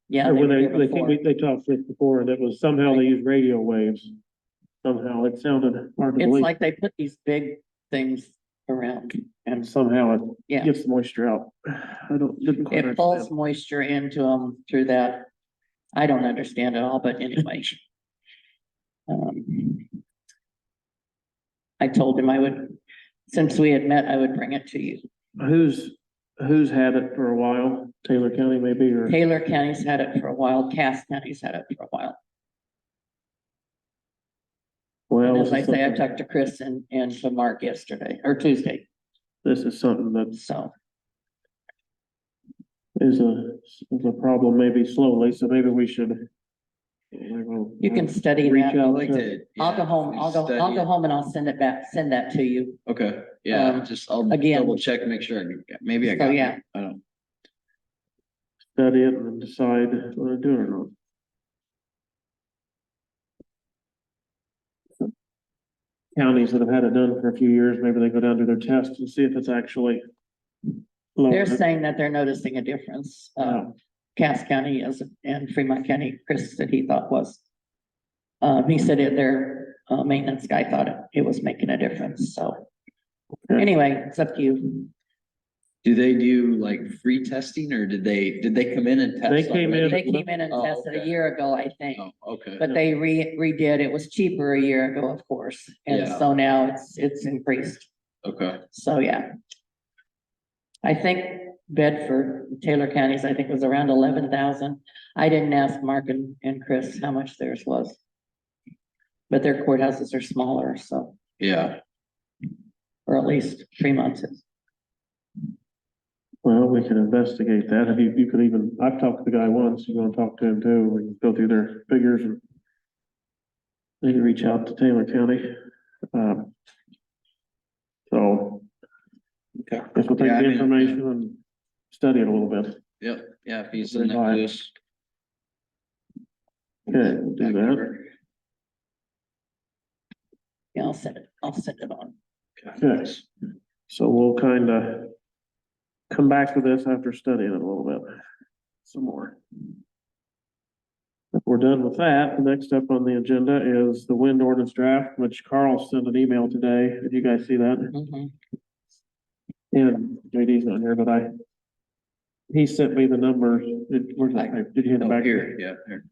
Speaker 3: Yeah.
Speaker 1: or when
Speaker 3: were
Speaker 1: they,
Speaker 3: here
Speaker 1: they
Speaker 3: before.
Speaker 1: came, they talked to us before, and it was somehow they used radio waves. Somehow it sounded hard to
Speaker 3: It's
Speaker 1: believe,
Speaker 3: like they put these big things around
Speaker 1: and
Speaker 3: and
Speaker 1: somehow it
Speaker 3: yeah,
Speaker 1: gets the moisture out. Didn't quite
Speaker 3: it pulls
Speaker 1: understand.
Speaker 3: moisture into them through that. I don't understand it all, but anyway. I told him I would, since we had met, I would bring it to you.
Speaker 1: Who's had it for a while? Taylor County maybe, or?
Speaker 3: Taylor County's had it for a while, Cass County's had it for a while.
Speaker 1: Well,
Speaker 3: And
Speaker 1: this
Speaker 3: as I
Speaker 1: is
Speaker 3: say, I
Speaker 1: something-
Speaker 3: talked to Chris and to Mark yesterday or Tuesday,
Speaker 1: this is something that
Speaker 3: so.
Speaker 1: is a problem maybe slowly, so maybe we should.
Speaker 3: You can study
Speaker 1: Reach
Speaker 3: that.
Speaker 1: out
Speaker 2: I'd like to.
Speaker 3: I'll
Speaker 2: yeah,
Speaker 3: go home, I'll
Speaker 2: study
Speaker 3: go
Speaker 2: it.
Speaker 3: home and I'll send it back, send that to you.
Speaker 2: Okay, yeah, just I'll
Speaker 3: again-
Speaker 2: double check and make sure, maybe I
Speaker 3: So,
Speaker 2: got
Speaker 3: yeah.
Speaker 2: it, I don't.
Speaker 1: Study it and then decide whether to do it or not. Counties that have had it done for a few years, maybe they go down to their test and see if it's actually.
Speaker 3: They're
Speaker 1: lower.
Speaker 3: saying that they're noticing a difference.
Speaker 1: Yeah.
Speaker 3: Cass County is, and Fremont County, Chris said he thought was. He said it, their, maintenance guy thought it was making a difference, so.
Speaker 1: Okay.
Speaker 3: Anyway, it's up to you.
Speaker 2: Do they do like free testing or did they come in and test?
Speaker 1: They came in-
Speaker 2: already?
Speaker 3: They came in and
Speaker 2: Oh,
Speaker 3: tested a
Speaker 2: okay.
Speaker 3: year ago, I think,
Speaker 2: Oh, okay,
Speaker 3: but they redid, it was cheaper a year ago, of course. And
Speaker 2: Yeah.
Speaker 3: so now it's increased,
Speaker 2: okay,
Speaker 3: so yeah. I think Bedford, Taylor counties, I think was around 11,000. I didn't ask Mark and Chris how much theirs was. But their courthouses are smaller, so,
Speaker 2: yeah,
Speaker 3: or at least Fremont's is.
Speaker 1: Well, we can investigate that. If you could even, I've talked to the guy once, you wanna talk to him too, we can go through their figures and. Maybe reach out to Taylor County. So.
Speaker 2: Okay.
Speaker 1: Guess we'll take
Speaker 2: Yeah, I
Speaker 1: the
Speaker 2: mean,
Speaker 1: information and study it a little bit.
Speaker 2: yep, yeah, if he's
Speaker 1: Very
Speaker 2: in that
Speaker 1: high.
Speaker 2: list.
Speaker 1: Okay, we'll do that.
Speaker 3: Yeah, I'll send it on.
Speaker 1: Okay, so we'll kind of come back to this after studying it a little bit, some more. If we're done with that, the next up on the agenda is the wind ordinance draft, which Carl sent an email today. Did you guys see that?
Speaker 3: Mhm.
Speaker 1: And JD's not here, but he sent me the numbers. Where's that? Did you hand it
Speaker 2: Oh,
Speaker 1: back?
Speaker 2: here, yeah, here.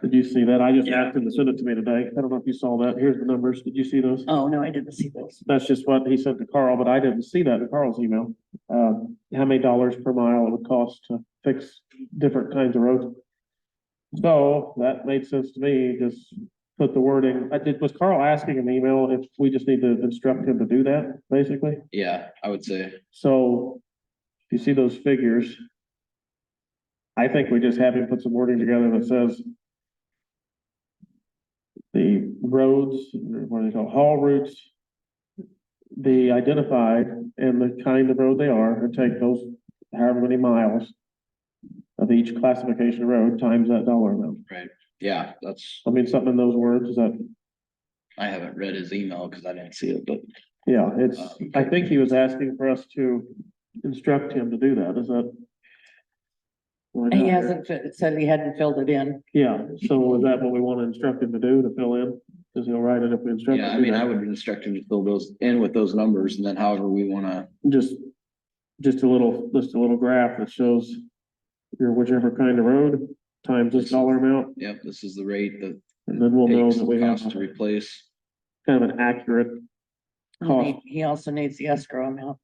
Speaker 1: Did you see that? I just
Speaker 2: Yeah.
Speaker 1: asked him to send it to me today. I don't know if you saw that. Here's the numbers. Did you see those?
Speaker 3: Oh, no, I didn't see those.
Speaker 1: That's just what he sent to Carl, but I didn't see that in Carl's email. How many dollars per mile it would cost to fix different kinds of roads. So that made sense to me, just put the wording, was Carl asking in the email if we just need to instruct him to do that, basically?
Speaker 2: Yeah, I would say,
Speaker 1: So if you see those figures, I think we just have him put some wording together that says the roads, what do they call, haul routes, be identified and the kind of road they are, and take those however many miles of each classification of road times that dollar amount.
Speaker 2: yeah, that's,
Speaker 1: I mean, something in those words, is that,
Speaker 2: I haven't read his email because I didn't see it, but
Speaker 1: yeah, I think he was asking for us to instruct him to do that, is that? Why
Speaker 3: He
Speaker 1: not?
Speaker 3: hasn't, said he hadn't filled it in.
Speaker 1: Yeah, so is that what we want to instruct him to do, to fill in? Cause he'll write it if we instruct him.
Speaker 2: yeah, I
Speaker 1: to do
Speaker 2: mean,
Speaker 1: that.
Speaker 2: I would instruct him to fill those in with those numbers and then however we wanna,
Speaker 1: Just a little graph that shows your whichever kind of road times this dollar amount,
Speaker 2: yep, this is the rate that
Speaker 1: and then we'll know
Speaker 2: takes
Speaker 1: that we
Speaker 2: the
Speaker 1: have
Speaker 2: cost to
Speaker 1: a-
Speaker 2: replace.
Speaker 1: kind of an accurate cost.
Speaker 3: He also needs the escrow amount.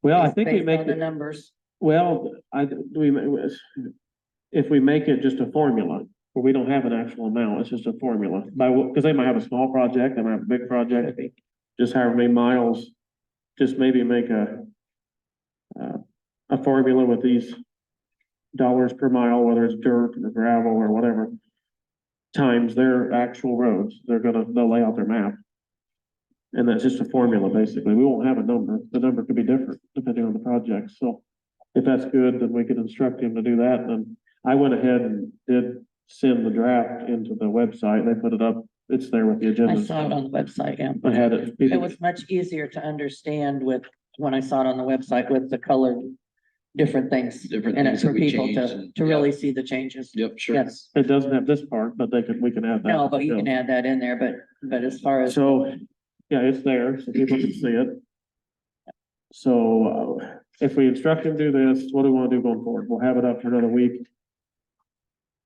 Speaker 1: Well, I think we
Speaker 3: Based
Speaker 1: make
Speaker 3: on the
Speaker 1: it,
Speaker 3: numbers.
Speaker 1: well, if we make it just a formula, where we don't have an actual amount, it's just a formula, because they might have a small project, they might have a big project, just however many miles, just maybe make a formula with these dollars per mile, whether it's dirt or gravel or whatever, times their actual roads, they'll lay out their map. And that's just a formula, basically. We won't have a number. The number could be different depending on the project. So if that's good, then we could instruct him to do that. And I went ahead and did send the draft into the website. They put it up it's there with the
Speaker 3: I
Speaker 1: agenda.
Speaker 3: saw it on the website, yeah.
Speaker 1: I had it.
Speaker 3: It was much easier to understand with, when I saw it on the website with the colored different things.
Speaker 2: Different
Speaker 3: in it
Speaker 2: things
Speaker 3: for
Speaker 2: that we
Speaker 3: people
Speaker 2: changed
Speaker 3: to,
Speaker 2: and-
Speaker 3: to really see the changes.
Speaker 2: Yep, sure.
Speaker 3: Yes,
Speaker 1: It doesn't have this part, but we can add that.
Speaker 3: no, but you can add that in there, but as far as,
Speaker 1: So, yeah, it's there, so people can see it. So, if we instruct them to do this, what do we wanna do going forward? We'll have it up for another week.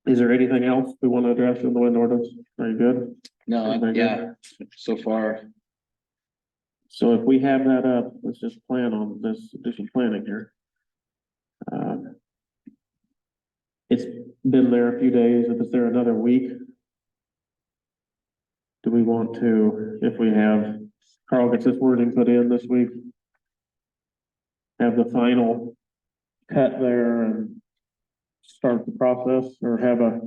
Speaker 1: Is there anything else we wanna address in the wind ordinance? Are you good?
Speaker 2: No,
Speaker 1: Everybody good?
Speaker 2: yeah, so far,
Speaker 1: So if we have that up, let's just plan on this, do some planning here. It's been there a few days, if it's there another week. Do we want to, if we have, Carl gets this wording put in this week? Have the final cut there and start the process, or have a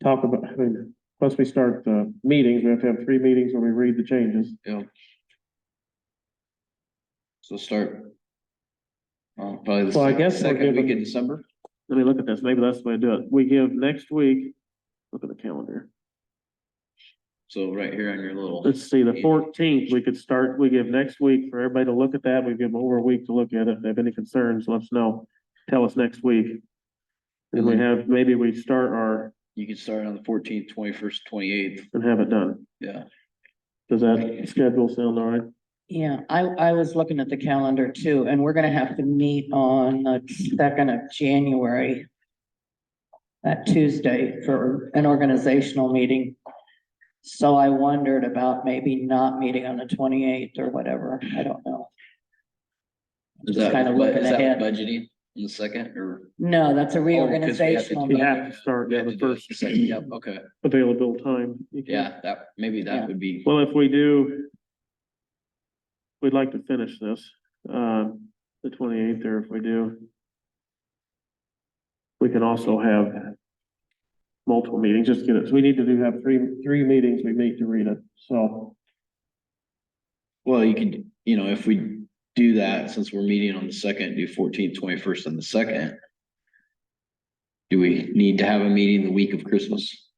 Speaker 1: talk about, I mean, once we start the meetings, we have to have 3 meetings where we read the changes.
Speaker 2: so start. Probably
Speaker 1: Well, I
Speaker 2: the
Speaker 1: guess we're
Speaker 2: second week
Speaker 1: giving-
Speaker 2: in December.
Speaker 1: Let me look at this, maybe that's the way to do it. We give next week, look at the calendar.
Speaker 2: So right here on your little,
Speaker 1: Let's see, the 14th, we could start, we give next week for everybody to look at that. We give them over a week to look at it. If they have any concerns, let us know. Tell us next week. And we have, maybe we start our,
Speaker 2: you can start on the 14th, 21st, 28th.
Speaker 1: and have it done.
Speaker 2: Yeah.
Speaker 1: Does that schedule sound all right?
Speaker 3: yeah, I was looking at the calendar too, and we're gonna have to meet on the 2nd of January. That Tuesday for an organizational meeting. So I wondered about maybe not meeting on the 28th or whatever, I don't know.
Speaker 2: Is
Speaker 3: Just
Speaker 2: that,
Speaker 3: kinda looking
Speaker 2: is that
Speaker 3: ahead.
Speaker 2: budgeting in the second or?
Speaker 3: No, that's a
Speaker 2: Oh, 'cause we have to
Speaker 3: reorganizational
Speaker 2: do-
Speaker 1: You have
Speaker 3: meeting.
Speaker 1: to start,
Speaker 2: We
Speaker 1: yeah,
Speaker 2: have
Speaker 1: the
Speaker 2: to do it
Speaker 1: first
Speaker 2: the second, yep, okay,
Speaker 1: available time. You can-
Speaker 2: yeah, that, maybe
Speaker 3: Yeah.
Speaker 2: that would be,
Speaker 1: Well, if we do, we'd like to finish this, the 28th, or if we do, we can also have multiple meetings, just get it, so we need to have three meetings we meet to read it, so.
Speaker 2: well, you could, if we do that, since we're meeting on the second, do 14th, 21st on the second. Do we need to have a meeting the week of Christmas?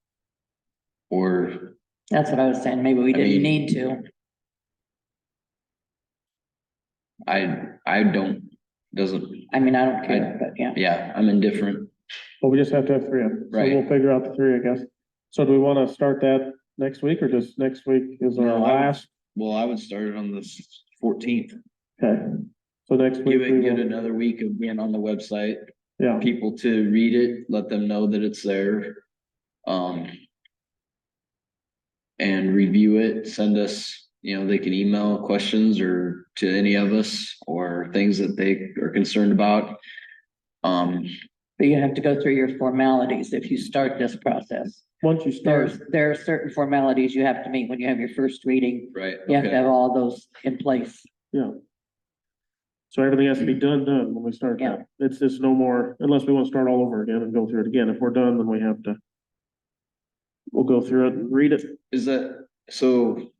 Speaker 2: Or,
Speaker 3: That's what I was saying, maybe we
Speaker 2: I
Speaker 3: didn't
Speaker 2: mean-
Speaker 3: need to.
Speaker 2: I don't, doesn't,
Speaker 3: I mean, I don't care, but yeah.
Speaker 2: yeah, I'm indifferent.
Speaker 1: But we just have to have 3 of them, so
Speaker 2: Right.
Speaker 1: we'll figure out the 3, I guess. So do we wanna start that next week, or just next week is our
Speaker 2: No,
Speaker 1: last?
Speaker 2: Well, I would start it on the 14th.
Speaker 1: Okay, so next week, we
Speaker 2: Give it
Speaker 1: will,
Speaker 2: another week of being on the website,
Speaker 1: yeah,
Speaker 2: people to read it, let them know that it's there. And review it, send us, they can email questions or to any of us or things that they are concerned about.
Speaker 3: But you have to go through your formalities if you start this process.
Speaker 1: once you start,
Speaker 3: There are certain formalities you have to meet when you have your first reading.
Speaker 2: right,
Speaker 3: You have to
Speaker 2: okay,
Speaker 3: have all those in place.
Speaker 1: yeah. So everything has to be done when we start that. It's just no more, unless we wanna start all over again and go through it again. If we're done, then we have to. We'll go through it and read it.
Speaker 2: is that, so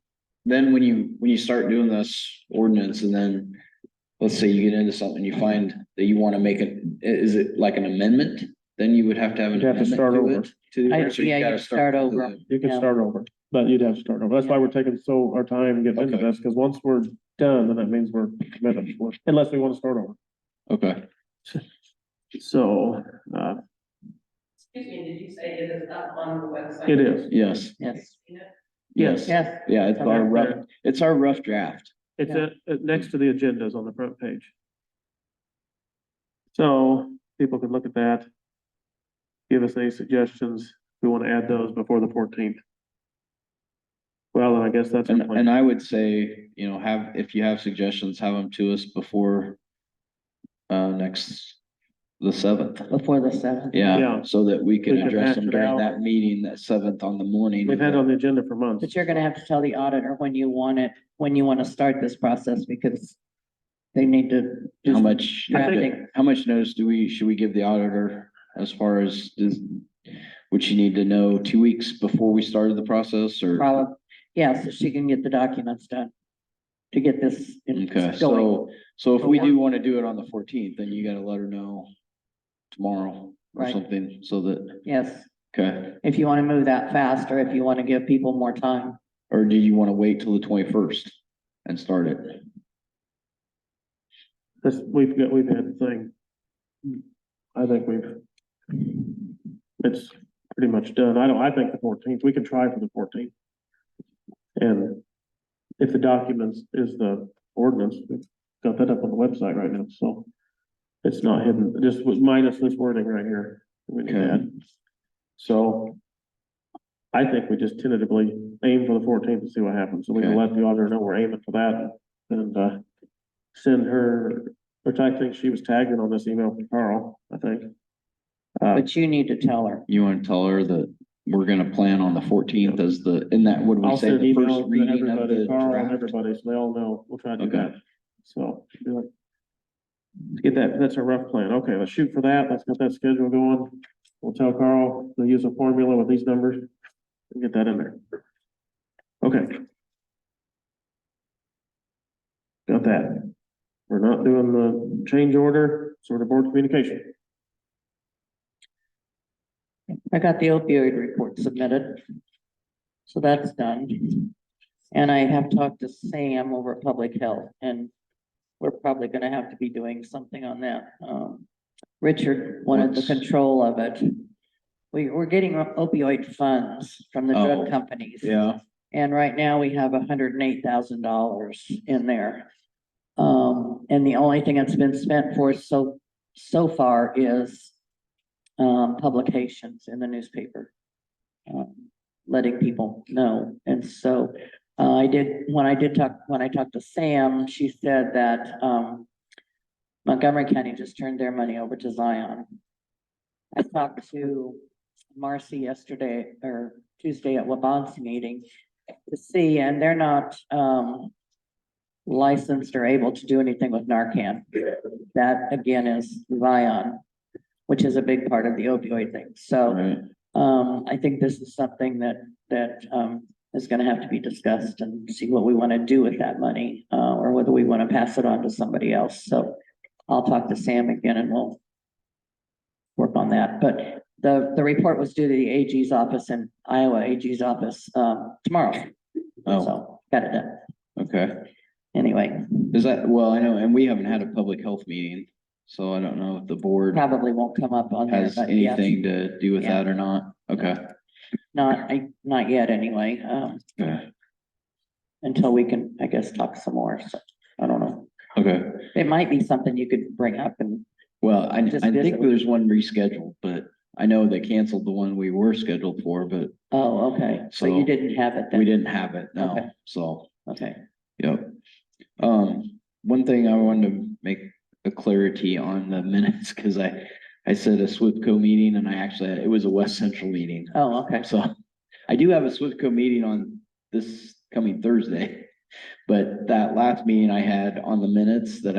Speaker 2: then when you start doing this ordinance and then. Let's say you get into something, you find that you wanna make it, is it like an amendment? Then you would have to have an
Speaker 1: You'd have to
Speaker 2: amendment
Speaker 1: start
Speaker 2: to
Speaker 1: over.
Speaker 2: it? To the ordinance, or you
Speaker 3: yeah,
Speaker 2: gotta
Speaker 3: you start
Speaker 2: with
Speaker 3: over.
Speaker 2: the-
Speaker 1: You can
Speaker 3: Yeah.
Speaker 1: start over, but you'd have to start over. That's why we're taking our time getting into
Speaker 2: Okay.
Speaker 1: this, because once we're done, then that means we're committed, unless we wanna start over.
Speaker 2: Okay,
Speaker 1: So,
Speaker 9: Excuse me, did you say it is up on the website?
Speaker 1: it is,
Speaker 2: yes,
Speaker 3: Yes,
Speaker 1: yes.
Speaker 3: yes,
Speaker 2: yeah, it's our rough draft.
Speaker 1: It's next to the agendas on the front page. So people can look at that. Give us any suggestions. We want to add those before the 14th. Well, then I guess that's our
Speaker 2: And
Speaker 1: plan.
Speaker 2: I would say, if you have suggestions, have them to us before. The 7th,
Speaker 3: before the 7th.
Speaker 1: Yeah.
Speaker 2: yeah, so that we
Speaker 1: We
Speaker 2: can
Speaker 1: can
Speaker 2: address
Speaker 1: hash
Speaker 2: them
Speaker 1: it
Speaker 2: during
Speaker 1: out.
Speaker 2: that meeting, that 7th on the morning.
Speaker 1: We've had it on the agenda for months.
Speaker 3: But you're gonna have to tell the auditor when you want it, when you wanna start this process, because they need to.
Speaker 2: How much,
Speaker 3: Drafting.
Speaker 2: how much notice should we give the auditor as far as, would she need to know 2 weeks before we started the process or?
Speaker 3: Probably, yeah, so she can get the documents done. To get this
Speaker 2: Okay,
Speaker 3: going.
Speaker 2: so if we do want to do it on the 14th, then you gotta let her know tomorrow or
Speaker 3: Right.
Speaker 2: something, so that,
Speaker 3: Yes,
Speaker 2: Okay,
Speaker 3: if you want to move that fast, or if you want to give people more time.
Speaker 2: or do you want to wait till the 21st and start it?
Speaker 1: This, we've had the thing. I think it's pretty much done. I think the 14th, we can try for the 14th. And if the documents is the ordinance, we've got that up on the website right now, so it's not hidden, just with minus this wording right here. We need to add. So I think we just tentatively aim for the 14th to see what happens, so we can
Speaker 2: Okay.
Speaker 1: let the auditor know we're aiming for that and, send her, which I think she was tagged in on this email from Carl, I think.
Speaker 3: But you need to tell her.
Speaker 2: You want to tell her that we're gonna plan on the 14th as in that, what do we
Speaker 1: I'll
Speaker 2: say,
Speaker 1: send
Speaker 2: the first
Speaker 1: emails to
Speaker 2: reading of
Speaker 1: everybody,
Speaker 2: the
Speaker 1: Carl and
Speaker 2: draft?
Speaker 1: everybody, so they all know, we'll try to do
Speaker 2: Okay.
Speaker 1: that. So, do it. Let's get that, that's a rough plan. Okay, let's shoot for that. Let's get that schedule going. We'll tell Carl to use a formula with these numbers and get that in there. Okay. Got that. We're not doing the change order, sort of board communication.
Speaker 3: I got the opioid report submitted. So that's done. And I have talked to Sam over at Public Health, and we're probably gonna have to be doing something on that. Richard wanted the
Speaker 2: What's-
Speaker 3: control of it. We're getting opioid funds from the drug
Speaker 2: Oh,
Speaker 3: companies.
Speaker 2: Yeah,
Speaker 3: And right now we have $108,000 in there. And the only thing that's been spent for so far is publications in the newspaper. Letting people know. And so, when I talked to Sam, she said that, Montgomery County just turned their money over to Zion. I talked to Marcy yesterday or Tuesday at Waban's meeting to see, and they're not, licensed or able to do anything with Narcan. That again is Zion, which is a big part of the opioid thing. So,
Speaker 2: right.
Speaker 3: I think this is something that is gonna have to be discussed and see what we want to do with that money, or whether we want to pass it on to somebody else. So I'll talk to Sam again and we'll work on that. But the report was due to the AG's office in Iowa, AG's office, tomorrow.
Speaker 2: Oh,
Speaker 3: So got it done.
Speaker 2: okay.
Speaker 3: Anyway,
Speaker 2: Is that, well, I know, and we haven't had a public health meeting, so I don't know if the board
Speaker 3: probably won't come up on there,
Speaker 2: has
Speaker 3: but yes,
Speaker 2: anything to do with
Speaker 3: Yeah.
Speaker 2: that or not. Okay.
Speaker 3: not yet anyway,
Speaker 2: Okay.
Speaker 3: until we can, I guess, talk some more. So I don't know.
Speaker 2: Okay.
Speaker 3: It might be something you could bring up and,
Speaker 2: Well, I
Speaker 3: Just
Speaker 2: think
Speaker 3: visit.
Speaker 2: there's one rescheduled, but I know they canceled the one we were scheduled for, but
Speaker 3: oh, okay, so you
Speaker 2: So,
Speaker 3: didn't have it then?
Speaker 2: we didn't have it,
Speaker 3: Okay.
Speaker 2: no, so,
Speaker 3: Okay,
Speaker 2: yep. One thing I wanted to make a clarity on the minutes, cause I said a SWIFTCO meeting and it was a West Central meeting.
Speaker 3: oh, okay,
Speaker 2: So I do have a SWIFTCO meeting on this coming Thursday. But that last meeting I had on the minutes that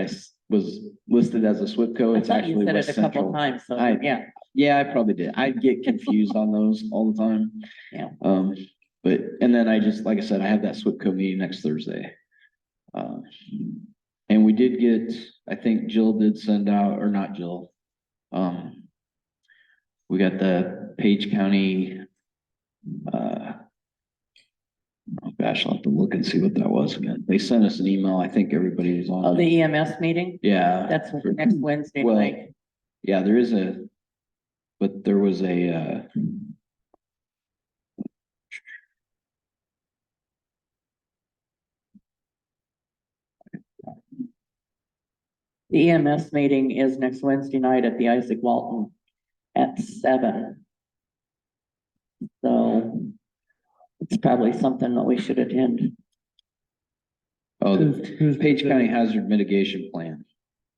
Speaker 2: was listed as a SWIFTCO,
Speaker 3: I
Speaker 2: it's
Speaker 3: thought you
Speaker 2: actually
Speaker 3: said
Speaker 2: West
Speaker 3: it a couple
Speaker 2: Central.
Speaker 3: times, so,
Speaker 2: I-
Speaker 3: yeah,
Speaker 2: Yeah, I probably did. I get confused on those all the time.
Speaker 3: Yeah.
Speaker 2: But, and then like I said, I have that SWIFTCO meeting next Thursday. And we did get, I think Jill did send out, or not Jill. We got the Page County, oh gosh, I'll have to look and see what that was again. They sent us an email. I think everybody was on.
Speaker 3: oh,
Speaker 2: it.
Speaker 3: the EMS meeting,
Speaker 2: Yeah.
Speaker 3: that's next Wednesday
Speaker 2: Well,
Speaker 3: night.
Speaker 2: yeah, there was a,
Speaker 3: The EMS meeting is next Wednesday night at the Isaac Walton at 7. So it's probably something that we should attend.
Speaker 2: oh, the
Speaker 1: Who's
Speaker 2: Page County
Speaker 1: presenting?
Speaker 2: Hazard Mitigation Plan.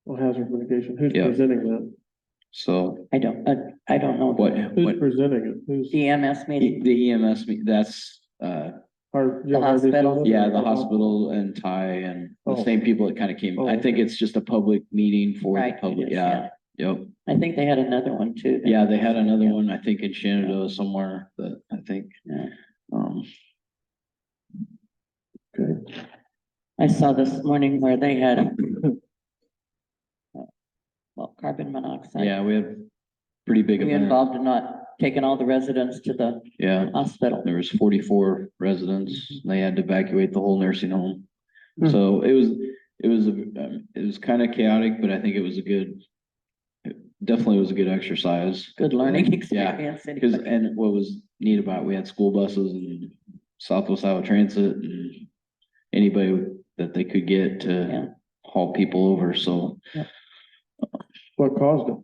Speaker 1: Well, hazard mitigation, who's
Speaker 2: Yeah.
Speaker 1: presenting that?
Speaker 2: So
Speaker 3: I don't know.
Speaker 1: Who's presenting it? Who's?
Speaker 3: The EMS meeting,
Speaker 2: the EMS, that's,
Speaker 1: The
Speaker 3: hospital?
Speaker 2: yeah, the hospital and Ty and the
Speaker 1: Oh.
Speaker 2: same people that kind of came.
Speaker 1: Oh,
Speaker 2: I think
Speaker 1: okay.
Speaker 2: it's just a public meeting for the
Speaker 3: Right, it
Speaker 2: public.
Speaker 3: is,
Speaker 2: Yeah, yep.
Speaker 3: I think they had another one too.
Speaker 2: Yeah, they had another one, I think in Shenandoah somewhere that I think,
Speaker 3: Yeah.
Speaker 2: um,
Speaker 3: I saw this morning where they had well, carbon monoxide.
Speaker 2: yeah, we had pretty big
Speaker 3: Were you
Speaker 2: event.
Speaker 3: involved in not taking all the residents to the
Speaker 2: Yeah,
Speaker 3: hospital.
Speaker 2: there was 44 residents. They had to evacuate the whole nursing home.
Speaker 1: Hmm.
Speaker 2: So it was kind of chaotic, but I think it definitely was a good exercise.
Speaker 3: Good learning
Speaker 2: Yeah,
Speaker 3: experience.
Speaker 2: Because,
Speaker 3: anyway.
Speaker 2: and what was neat about, it, we had school buses and Southwest Iowa Transit and anybody that they could get
Speaker 3: Yeah.
Speaker 2: to haul people over, so
Speaker 1: What caused it?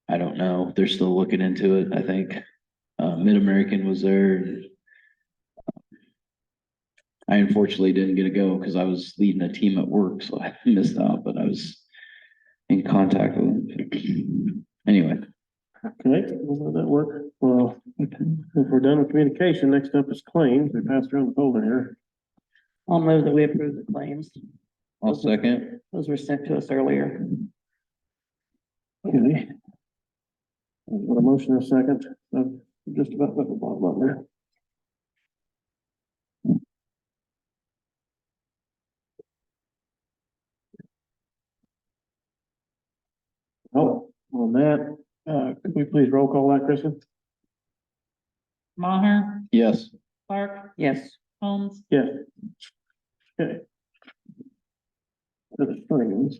Speaker 2: I don't know, they're still looking into it, I think. Mid-American was there. And I unfortunately didn't get to go because I was leading a team at work, so I missed out, but I was in contact with them. Anyway,
Speaker 1: Okay, well, that work. Well, if we're done with communication, next up is claims. They passed around the folder here.
Speaker 3: I'll move that we approve the claims.
Speaker 2: I'll second.
Speaker 3: Those were sent to us earlier.
Speaker 1: Okay. Got a motion and a second. Just about at the bottom there. Oh, on that, could we please roll call that, Kristen?
Speaker 9: Maher,
Speaker 2: Yes.
Speaker 9: Clark,
Speaker 3: Yes,
Speaker 9: Holmes,
Speaker 1: Yes. Okay. For the claims.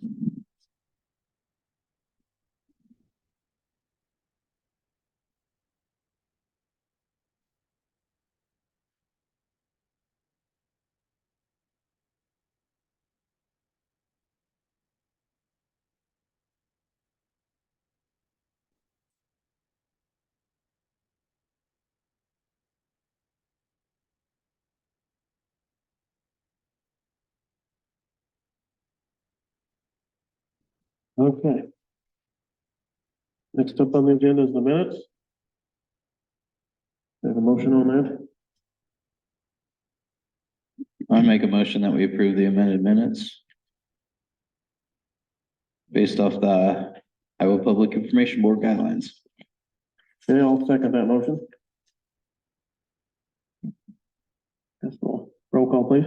Speaker 1: Okay. Next up on the agenda is the minutes. There's a motion on that.
Speaker 2: I make a motion that we approve the amended minutes. Based off the Iowa Public Information Board guidelines.
Speaker 1: Okay, I'll second that motion. That's all. Roll call, please.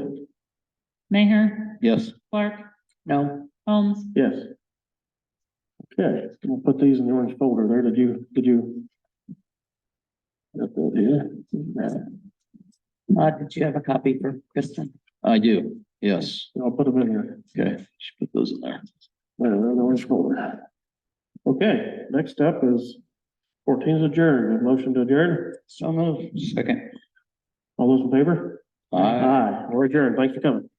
Speaker 9: Maher,
Speaker 2: Yes.
Speaker 9: Clark,
Speaker 3: no,
Speaker 9: Holmes,
Speaker 1: Yes. Okay, we'll put these in the orange folder there. Did you? Got that here.
Speaker 3: did you have a copy for Kristen?
Speaker 2: I do, yes.
Speaker 1: I'll put them in here.
Speaker 2: Okay, should put those in there.
Speaker 1: There, they're in the orange folder. Okay, next up is 14 is adjourned. A motion to adjourn.
Speaker 3: So moved.
Speaker 2: Second.
Speaker 1: All those in favor?
Speaker 2: Aye.
Speaker 1: Aye, we're adjourned. Thanks for coming.